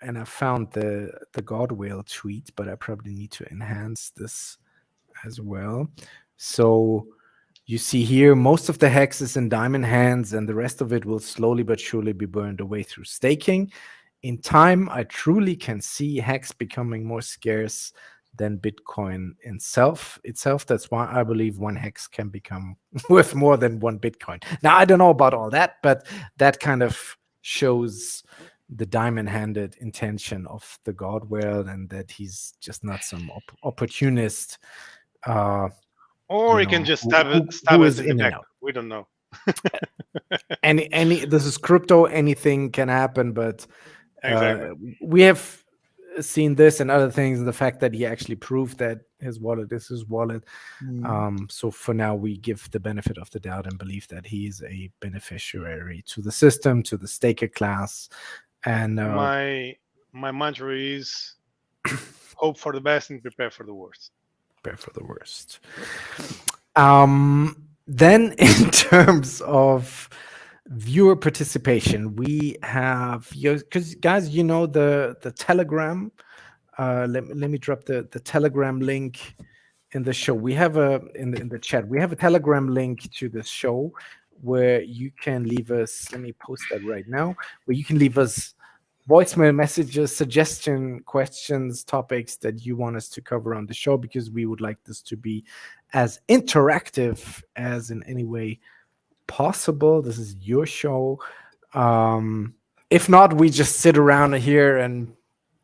Speaker 1: and I found the God Whale tweet, but I probably need to enhance this as well. So you see here, most of the hex is in diamond hands, and the rest of it will slowly but surely be burned away through staking. In time, I truly can see hex becoming more scarce than Bitcoin itself. That's why I believe one hex can become worth more than one Bitcoin. Now, I don't know about all that, but that kind of shows the diamond-handed intention of the God world, and that he's just not some opportunist.
Speaker 2: Or he can just stab us in the back. We don't know.
Speaker 1: any this is crypto. Anything can happen, but
Speaker 2: Exactly.
Speaker 1: we have seen this and other things, and the fact that he actually proved that his wallet is his wallet. So for now, we give the benefit of the doubt and believe that he is a beneficiary to the system, to the staker class. And
Speaker 2: my mantra is hope for the best and prepare for the worst.
Speaker 1: Prepare for the worst. Then in terms of viewer participation, we have, because guys, you know, the Telegram. Let me drop the Telegram link in the show. We have in the chat. We have a Telegram link to this show where you can leave us. Let me post that right now. Where you can leave us voicemail messages, suggestion, questions, topics that you want us to cover on the show, because we would like this to be as interactive as in any way possible. This is your show. If not, we just sit around here and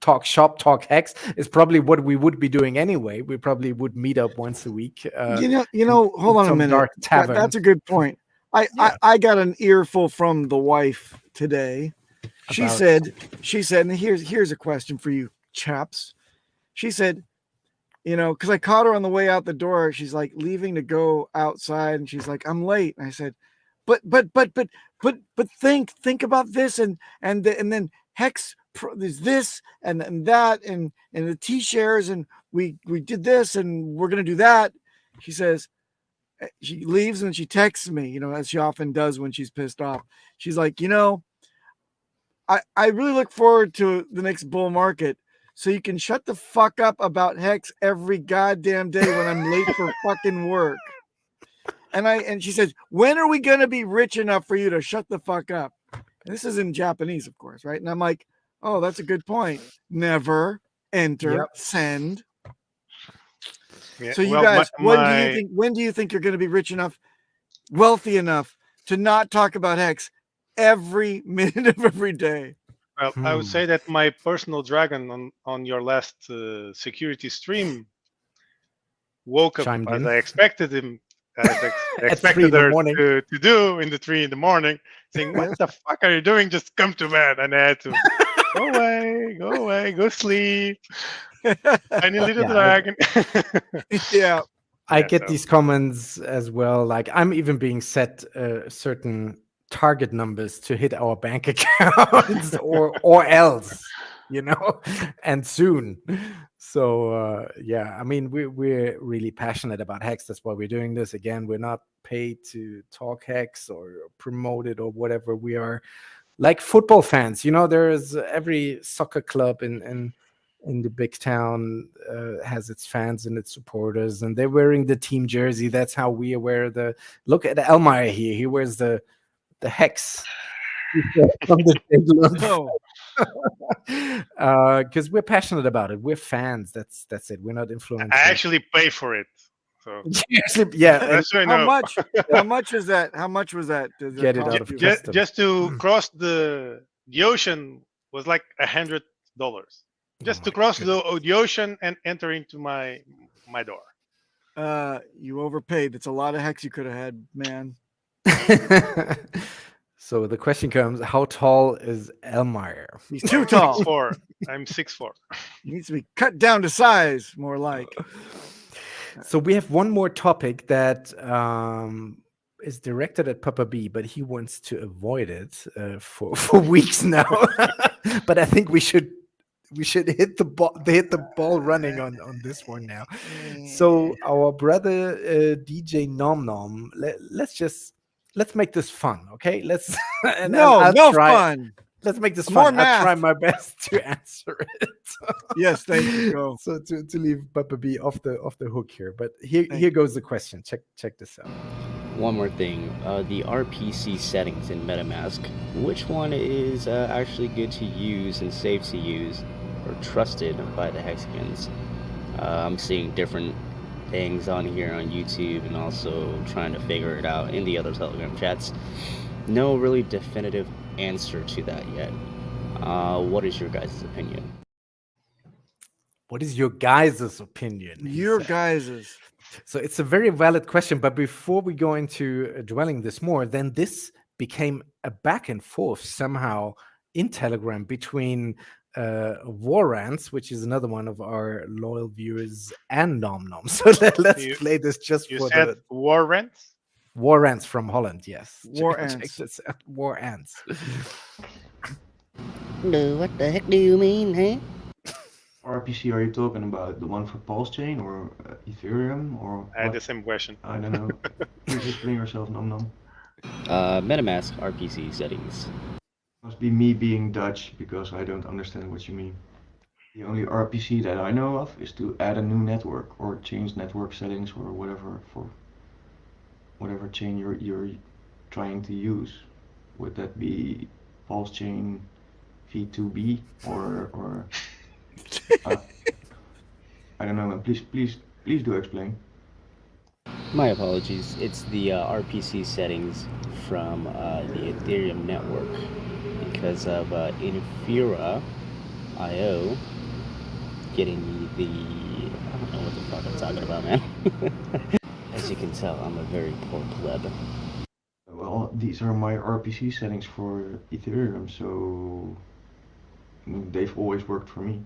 Speaker 1: talk shop, talk hex. It's probably what we would be doing anyway. We probably would meet up once a week.
Speaker 3: Hold on a minute. That's a good point. I got an earful from the wife today. She said, and here's a question for you chaps. She said, because I caught her on the way out the door. She's like leaving to go outside, and she's like, I'm late. And I said, but think about this, and then hex, there's this and that, and the T-shares, and we did this, and we're gonna do that. She says, she leaves and she texts me, as she often does when she's pissed off. She's like, I really look forward to the next bull market, so you can shut the fuck up about hex every goddamn day when I'm late for fucking work. And she says, when are we going to be rich enough for you to shut the fuck up? And this is in Japanese, of course, right? And I'm like, oh, that's a good point. Never, enter, send.
Speaker 2: Yeah,
Speaker 3: so you guys, when do you think you're going to be rich enough, wealthy enough to not talk about hex every minute of every day?
Speaker 2: Well, I would say that my personal dragon on your last security stream woke up as I expected him, as I expected her to do in the 3 in the morning, saying, what the fuck are you doing? Just come to bed. And I had to go away, go sleep. Tiny little dragon.
Speaker 1: I get these comments as well. Like, I'm even being set certain target numbers to hit our bank accounts or else, and soon. So I mean, we're really passionate about hex. That's why we're doing this. Again, we're not paid to talk hex or promote it or whatever. We are like football fans. There is every soccer club in the big town has its fans and its supporters, and they're wearing the team jersey. That's how we wear look at Elmire here. He wears the hex from the because we're passionate about it. We're fans. That's it. We're not influencers.
Speaker 2: I actually pay for it. So
Speaker 3: How much was that? How much was that?
Speaker 1: Get it out of custom.
Speaker 2: Just to cross the ocean was like $100. Just to cross the ocean and enter into my door.
Speaker 3: You overpaid. That's a lot of hex you could have had, man.
Speaker 1: So the question comes, how tall is Elmire?
Speaker 3: He's too tall.
Speaker 2: 6'4". I'm 6'4".
Speaker 3: He needs to be cut down to size, more like.
Speaker 1: So we have one more topic that is directed at Papa B, but he wants to avoid it for weeks now. But I think we should hit the ball running on this one now. So our brother DJ Nom Nom, let's make this fun, okay? Let's
Speaker 3: fun.
Speaker 1: Let's make this fun. I'll try my best to answer it.
Speaker 3: Yes, thank you. Go.
Speaker 1: So to leave Papa B off the hook here, but here goes the question. Check this out.
Speaker 6: One more thing, the RPC settings in MetaMask, which one is actually good to use and safe to use, or trusted by the Hexicans? I'm seeing different things on here on YouTube and also trying to figure it out in the other Telegram chats. No really definitive answer to that yet. What is your guys' opinion?
Speaker 1: What is your guys' opinion? he
Speaker 3: Your
Speaker 1: said.
Speaker 3: guys's.
Speaker 1: So it's a very valid question. But before we go into dwelling this more, then this became a back and forth somehow in Telegram between Warrants, which is another one of our loyal viewers, and Nom Nom. So let's
Speaker 2: You-
Speaker 1: play this just
Speaker 2: You
Speaker 1: for
Speaker 2: said
Speaker 1: the
Speaker 2: war rents?
Speaker 1: Warrants from Holland. Yes,
Speaker 3: War
Speaker 1: check
Speaker 3: ants.
Speaker 1: this out. War Ants.
Speaker 6: What the heck do you mean, hey?
Speaker 7: RPC are you talking about? The one for Pulse Chain or Ethereum or
Speaker 2: I had
Speaker 7: what?
Speaker 2: the same question.
Speaker 7: I don't know. Please explain yourself, Nom Nom.
Speaker 6: MetaMask RPC settings.
Speaker 7: Must be me being Dutch because I don't understand what you mean. The only RPC that I know of is to add a new network or change network settings or whatever for whatever chain you're trying to use. Would that be Pulse Chain V2B or I don't know. Please do explain.
Speaker 6: My apologies. It's the RPC settings from the Ethereum network because of Infura IO getting me the. I don't know what the fuck I'm talking about, man. As you can tell, I'm a very poor pleb.
Speaker 7: Well, these are my RPC settings for Ethereum, so they've always worked for me.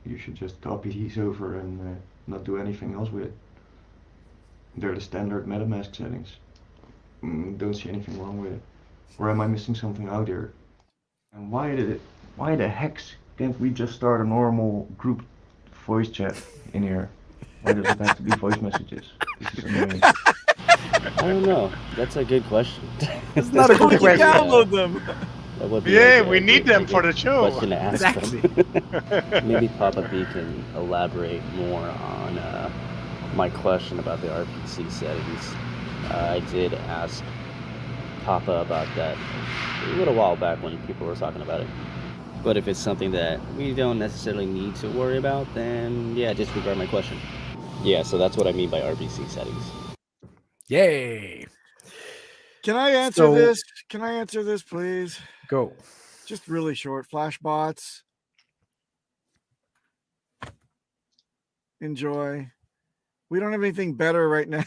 Speaker 7: You should just copy these over and not do anything else with it. They're the standard MetaMask settings. Don't see anything wrong with it. Or am I missing something out here? And why the heck can't we just start a normal group voice chat in here? Why does it have to be voice messages? This is annoying.
Speaker 6: I don't know. That's a good question.
Speaker 1: It's not a
Speaker 3: How
Speaker 1: good
Speaker 3: would you
Speaker 1: question.
Speaker 3: download them?
Speaker 6: That would be
Speaker 2: Yeah,
Speaker 6: like
Speaker 2: we
Speaker 6: a
Speaker 2: need
Speaker 6: good-
Speaker 2: them
Speaker 6: a
Speaker 2: for
Speaker 6: good
Speaker 2: the show.
Speaker 6: Question to ask
Speaker 1: Exactly.
Speaker 6: them. Maybe Papa B can elaborate more on my question about the RPC settings. I did ask Papa about that a little while back when people were talking about it. But if it's something that we don't necessarily need to worry about, then yeah, disregard my question. Yeah, so that's what I mean by RPC settings.
Speaker 1: Yay.
Speaker 3: Can I answer
Speaker 1: So-
Speaker 3: this? Can I answer this, please?
Speaker 1: Go.
Speaker 3: Just really short. Flash bots. Enjoy. We don't have anything better right now.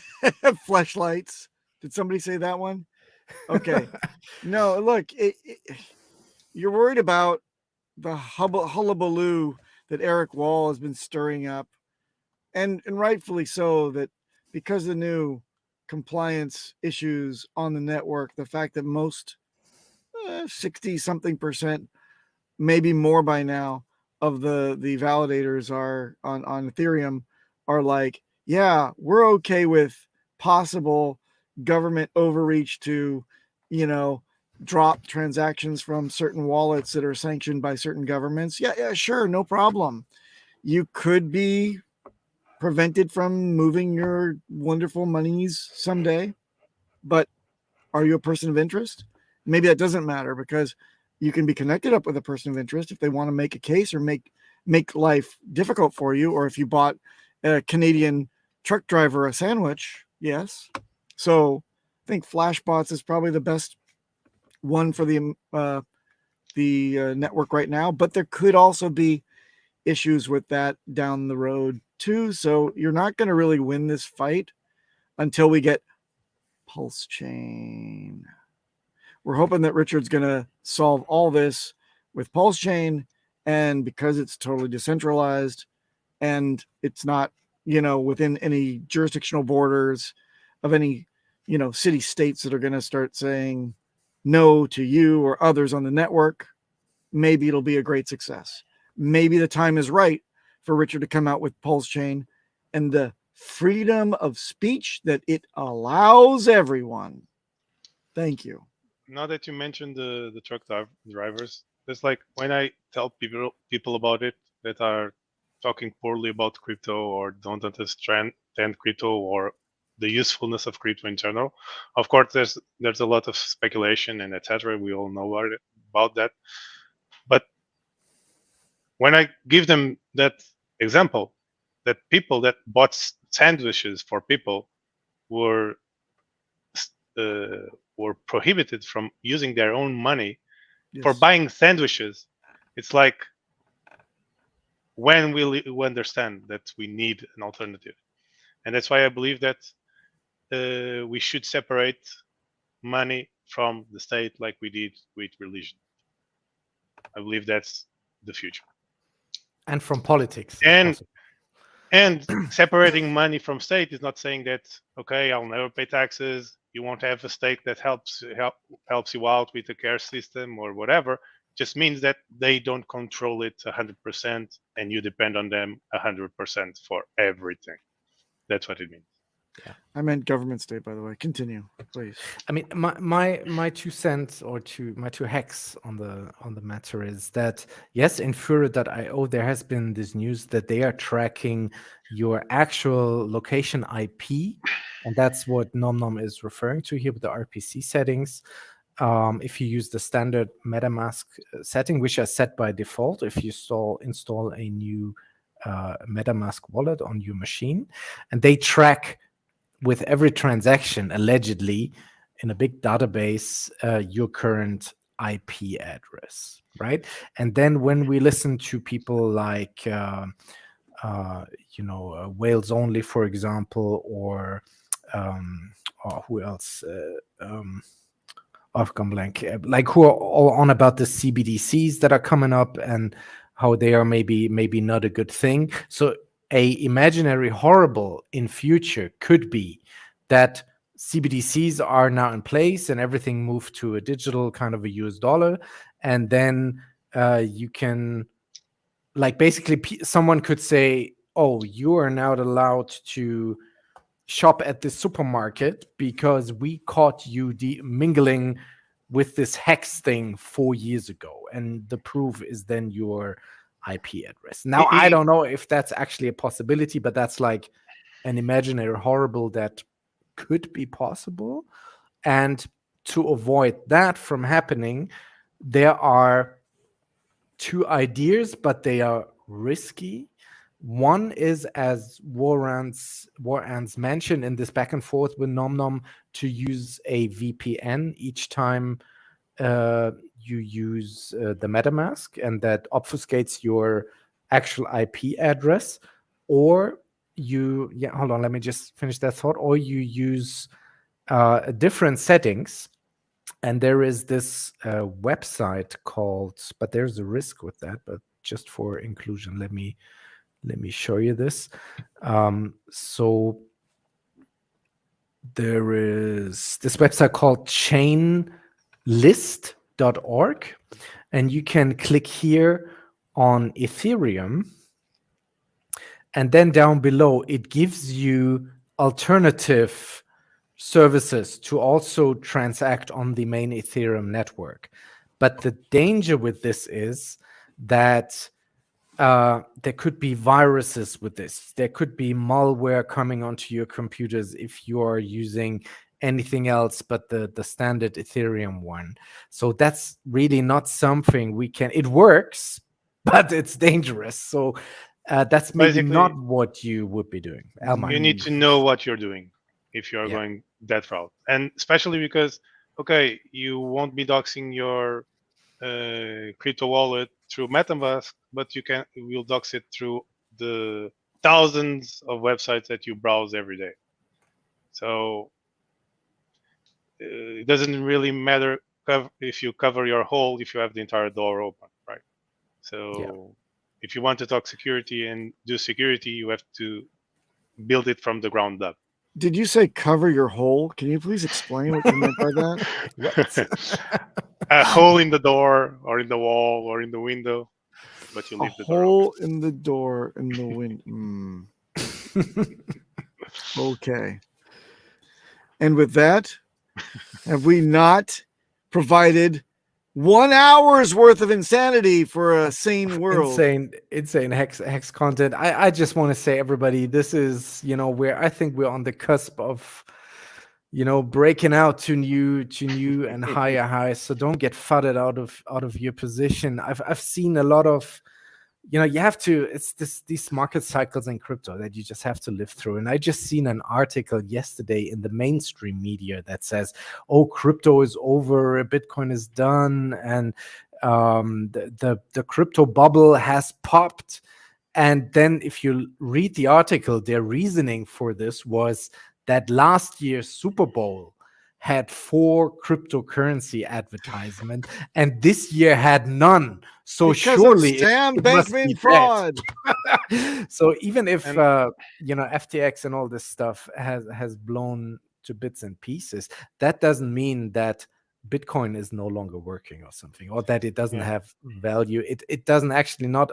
Speaker 3: Fleshlights. Did somebody say that one? Okay. No, look, you're worried about the hullabaloo that Eric Wall has been stirring up, and rightfully so, that because of the new compliance issues on the network, the fact that most 60-something percent, maybe more by now, of the validators are on Ethereum are like, yeah, we're okay with possible government overreach to, drop transactions from certain wallets that are sanctioned by certain governments. Yeah, sure, no problem. You could be prevented from moving your wonderful monies someday, but are you a person of interest? Maybe that doesn't matter, because you can be connected up with a person of interest if they want to make a case or make life difficult for you, or if you bought a Canadian truck driver a sandwich. Yes. So I think Flashbots is probably the best one for the network right now, but there could also be issues with that down the road too. So you're not going to really win this fight until we get Pulse Chain. We're hoping that Richard's going to solve all this with Pulse Chain, and because it's totally decentralized and it's not, within any jurisdictional borders of any, city states that are going to start saying no to you or others on the network, maybe it'll be a great success. Maybe the time is right for Richard to come out with Pulse Chain and the freedom of speech that it allows everyone. Thank you.
Speaker 2: Now that you mentioned the truck drivers, it's like when I tell people about it that are talking poorly about crypto or don't understand crypto or the usefulness of crypto in general. Of course, there's a lot of speculation and etc. We all know about that. But when I give them that example, that people that bought sandwiches for people were prohibited from using their own money for buying sandwiches. It's like, when will you understand that we need an alternative? And that's why I believe that we should separate money from the state, like we did with religion. I believe that's the future.
Speaker 1: And from politics.
Speaker 2: And separating money from state is not saying that, okay, I'll never pay taxes. You won't have a state that helps you out with the care system or whatever. Just means that they don't control it 100%, and you depend on them 100% for everything. That's what it means.
Speaker 3: Yeah. I meant government state, by the way. Continue, please.
Speaker 1: I mean, my 2 cents or my 2 hacks on the matter is that, yes, in Führer.io there has been this news that they are tracking your actual location IP, and that's what NomNom is referring to here with the RPC settings. If you use the standard MetaMask setting, which are set by default, if you install a new MetaMask wallet on your machine, and they track with every transaction, allegedly, in a big database, your current IP address, right? And then when we listen to people like, Wales Only, for example, or who else? I've gone blank. Like, who are all on about the CBDCs that are coming up and how they are maybe not a good thing. So a imaginary horrible in future could be that CBDCs are now in place and everything moved to a digital kind of a US dollar, and then you can, like, basically someone could say, oh, you are now allowed to shop at the supermarket because we caught you mingling with this HEX thing 4 years ago, and the proof is then your IP address. Now, I don't know if that's actually a possibility, but that's like an imaginary horrible that could be possible. And to avoid that from happening, there are 2 ideas, but they are risky. One is, as Warrants mentioned in this back and forth with NomNom, to use a VPN each time you use the MetaMask, and that obfuscates your actual IP address. Or hold on, let me just finish that thought. Or you use different settings, and there is this website called, but there's a risk with that, but just for inclusion, let me show you this. So there is this website called chainlist.org, and you can click here on Ethereum, and then down below it gives you alternative services to also transact on the main Ethereum network. But the danger with this is that there could be viruses with this. There could be malware coming onto your computers if you are using anything else but the standard Ethereum one. So that's really not something we can. It works, but it's dangerous. So that's maybe basically not what you would be doing. Elmar.
Speaker 2: You need to know what you're doing if you are going that route, and especially because, okay, you won't be doxing your crypto wallet through MetaMask, but you'll dox it through the thousands of websites that you browse every day. So it doesn't really matter if you cover your hole if you have the entire door open, right? So if you want to talk security and do security, you have to build it from the ground up.
Speaker 3: Did you say cover your hole? Can you please explain what you meant by that?
Speaker 2: A hole in the door or in the wall or in the window, but you leave the door open.
Speaker 3: Hole in the door in the window. Okay. And with that, have we not provided 1 hour's worth of insanity for a sane world?
Speaker 1: Insane hex content. I just want to say, everybody, this is, where I think we're on the cusp of, breaking out to new and higher highs. So don't get fudded out of your position. I've seen a lot of, you have to, it's these market cycles in crypto that you just have to live through. And I just seen an article yesterday in the mainstream media that says, oh, crypto is over, Bitcoin is done, and the crypto bubble has popped. And then if you read the article, their reasoning for this was that last year's Super Bowl had 4 cryptocurrency advertisement, and this year had none. So
Speaker 3: because
Speaker 1: surely
Speaker 3: of Sam
Speaker 1: it must be
Speaker 3: Bankman
Speaker 1: dead.
Speaker 3: fraud.
Speaker 1: So even if
Speaker 2: And-
Speaker 1: FTX and all this stuff has blown to bits and pieces, that doesn't mean that Bitcoin is no longer working or something, or that it doesn't
Speaker 2: Yeah.
Speaker 1: have value. It doesn't actually not.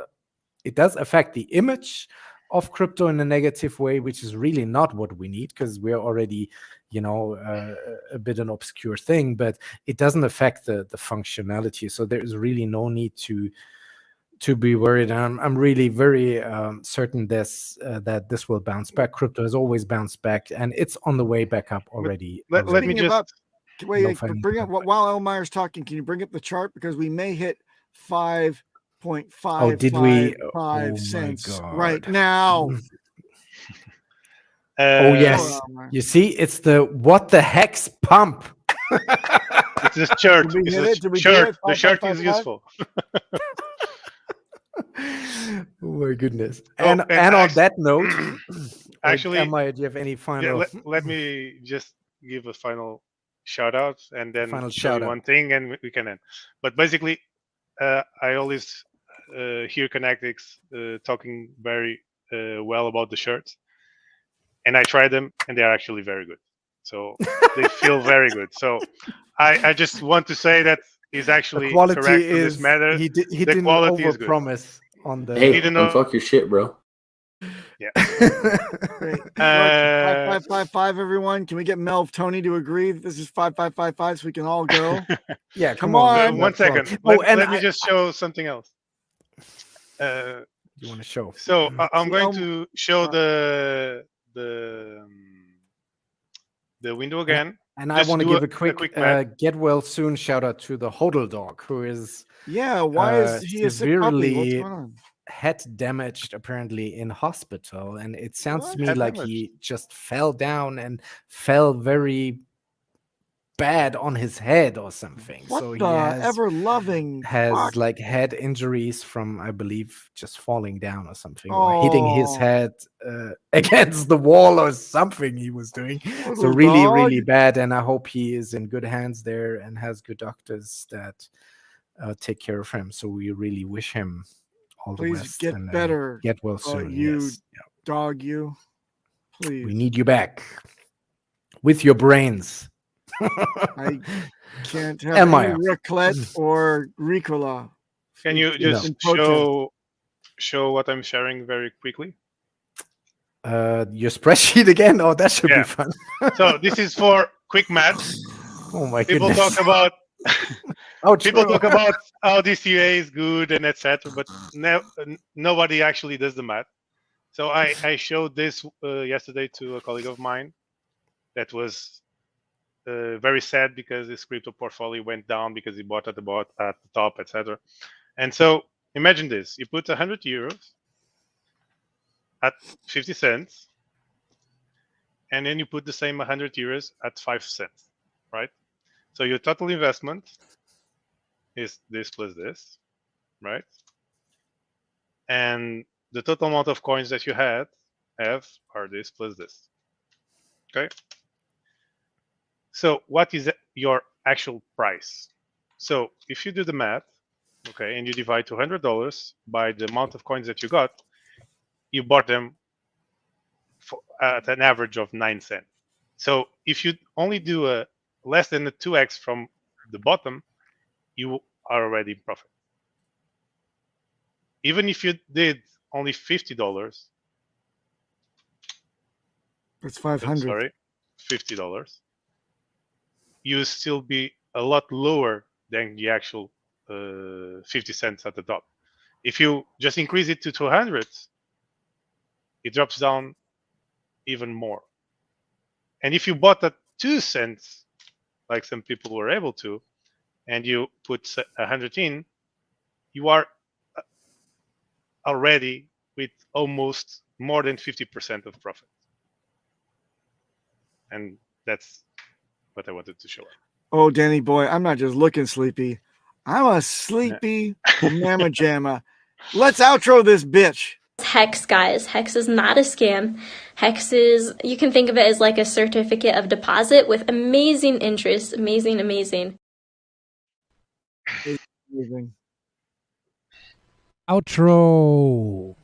Speaker 1: It does affect the image of crypto in a negative way, which is really not what we need, because we're already, a bit an obscure thing, but it doesn't affect the functionality. So there's really no need to be worried. And I'm really very certain that this will bounce back. Crypto has always bounced back, and it's on the way back up already.
Speaker 2: Let me
Speaker 3: Speaking
Speaker 2: just
Speaker 3: about, wait,
Speaker 1: No financial
Speaker 3: bring up
Speaker 1: impact.
Speaker 3: while Elmire's talking. Can you bring up the chart, because we may hit 5.555
Speaker 1: Oh, did we? Oh my
Speaker 3: cents
Speaker 1: God.
Speaker 3: right now.
Speaker 1: Oh
Speaker 2: uh,
Speaker 1: yes,
Speaker 3: Elmire.
Speaker 1: you see, it's the what the hex pump.
Speaker 2: it's a shirt.
Speaker 3: Did we
Speaker 2: It's
Speaker 3: hit
Speaker 2: a
Speaker 3: it? Did we do
Speaker 2: shirt.
Speaker 3: it?
Speaker 2: The shirt is
Speaker 3: 5555?
Speaker 2: useful.
Speaker 1: Oh my goodness.
Speaker 2: Oh,
Speaker 1: And
Speaker 2: and
Speaker 1: on that note,
Speaker 2: actually,
Speaker 1: Emma, do you have any
Speaker 2: yeah,
Speaker 1: final
Speaker 2: let me just give a final shout out and then
Speaker 1: final
Speaker 2: show
Speaker 1: shout
Speaker 2: you
Speaker 1: out?
Speaker 2: one thing and we can end. But basically, I always hear Connectics talking very well about the shirts, and I try them, and they are actually very good. So they feel very good. So I just want to say that is
Speaker 1: The
Speaker 2: actually
Speaker 1: quality
Speaker 2: correct on this
Speaker 1: is
Speaker 2: matter.
Speaker 1: he
Speaker 2: The
Speaker 1: didn't
Speaker 2: quality is good.
Speaker 1: overpromise on the
Speaker 8: Hey,
Speaker 2: Didn't know-
Speaker 8: unfuck your shit, bro.
Speaker 2: Yeah.
Speaker 3: Great.
Speaker 2: Uh,
Speaker 3: 5555, everyone. Can we get Melv Tony to agree that this is 5555 so we can all go?
Speaker 1: Yeah,
Speaker 3: Come
Speaker 1: come on.
Speaker 3: on.
Speaker 2: One second.
Speaker 1: Oh,
Speaker 2: Let,
Speaker 1: and
Speaker 2: let me just show something else.
Speaker 1: you want to show?
Speaker 2: So I'm
Speaker 3: See,
Speaker 2: going to show the window again.
Speaker 1: And I
Speaker 2: Just
Speaker 1: want to
Speaker 2: do
Speaker 1: give a quick
Speaker 2: math.
Speaker 1: get well soon shout out to the hodl dog, who is
Speaker 3: Yeah, why is he a sick puppy? What's
Speaker 1: severely
Speaker 3: going on?
Speaker 1: head damaged apparently in hospital, and it sounds
Speaker 3: What?
Speaker 1: to me
Speaker 2: Head
Speaker 1: like
Speaker 2: damaged?
Speaker 1: he just fell down and fell very bad on his head or something.
Speaker 3: What
Speaker 1: So he
Speaker 3: the
Speaker 1: has
Speaker 3: ever-loving fuck?
Speaker 1: like head injuries from, I believe, just falling down or something, or hitting his
Speaker 3: Oh,
Speaker 1: head against the wall or something he was doing. So
Speaker 3: little
Speaker 1: really,
Speaker 3: dog.
Speaker 1: really bad. And I hope he is in good hands there and has good doctors that take care of him. So we really wish him all the
Speaker 3: Please
Speaker 1: best
Speaker 3: get
Speaker 1: and
Speaker 3: better.
Speaker 1: get well soon.
Speaker 3: You
Speaker 1: Yes. Yeah.
Speaker 3: dog, you. Please.
Speaker 1: We need you back with your brains.
Speaker 3: I can't have
Speaker 1: Elmire.
Speaker 3: any raclette or Ricola.
Speaker 2: Can you just
Speaker 3: in protest.
Speaker 2: show what I'm sharing very quickly?
Speaker 1: Your spreadsheet again? Oh, that should
Speaker 2: Yeah.
Speaker 1: be fun.
Speaker 2: So this is for quick math.
Speaker 1: Oh my
Speaker 2: People
Speaker 1: goodness.
Speaker 2: talk about
Speaker 1: Oh,
Speaker 2: people
Speaker 1: true.
Speaker 2: talk about how DCA is good and etc. But nobody actually does the math. So I showed this yesterday to a colleague of mine that was very sad because his crypto portfolio went down because he bought at the top, etc. And so imagine this: you put 100 euros at 50 cents, and then you put the same 100 euros at 5 cents, right? So your total investment is this plus this, right? And the total amount of coins that you have are this plus this. Okay. So what is your actual price? So if you do the math, okay, and you divide $200 by the amount of coins that you got, you bought them at an average of 9 cents. So if you only do a less than a 2x from the bottom, you are already in profit. Even if you did only $50,
Speaker 3: It's 500.
Speaker 2: sorry, $50, you still be a lot lower than the actual 50 cents at the top. If you just increase it to 200, it drops down even more. And if you bought at 2 cents, like some people were able to, and you put 100 in, you are already with almost more than 50% of profit. And that's what I wanted to show.
Speaker 3: Oh, Danny boy, I'm not just looking sleepy. I'm a sleepy mamma jamma. Let's outro this bitch.
Speaker 8: HEX, guys. HEX is not a scam. HEX is, you can think of it as like a certificate of deposit with amazing interest. Amazing, amazing.
Speaker 3: Amazing.
Speaker 1: Outro.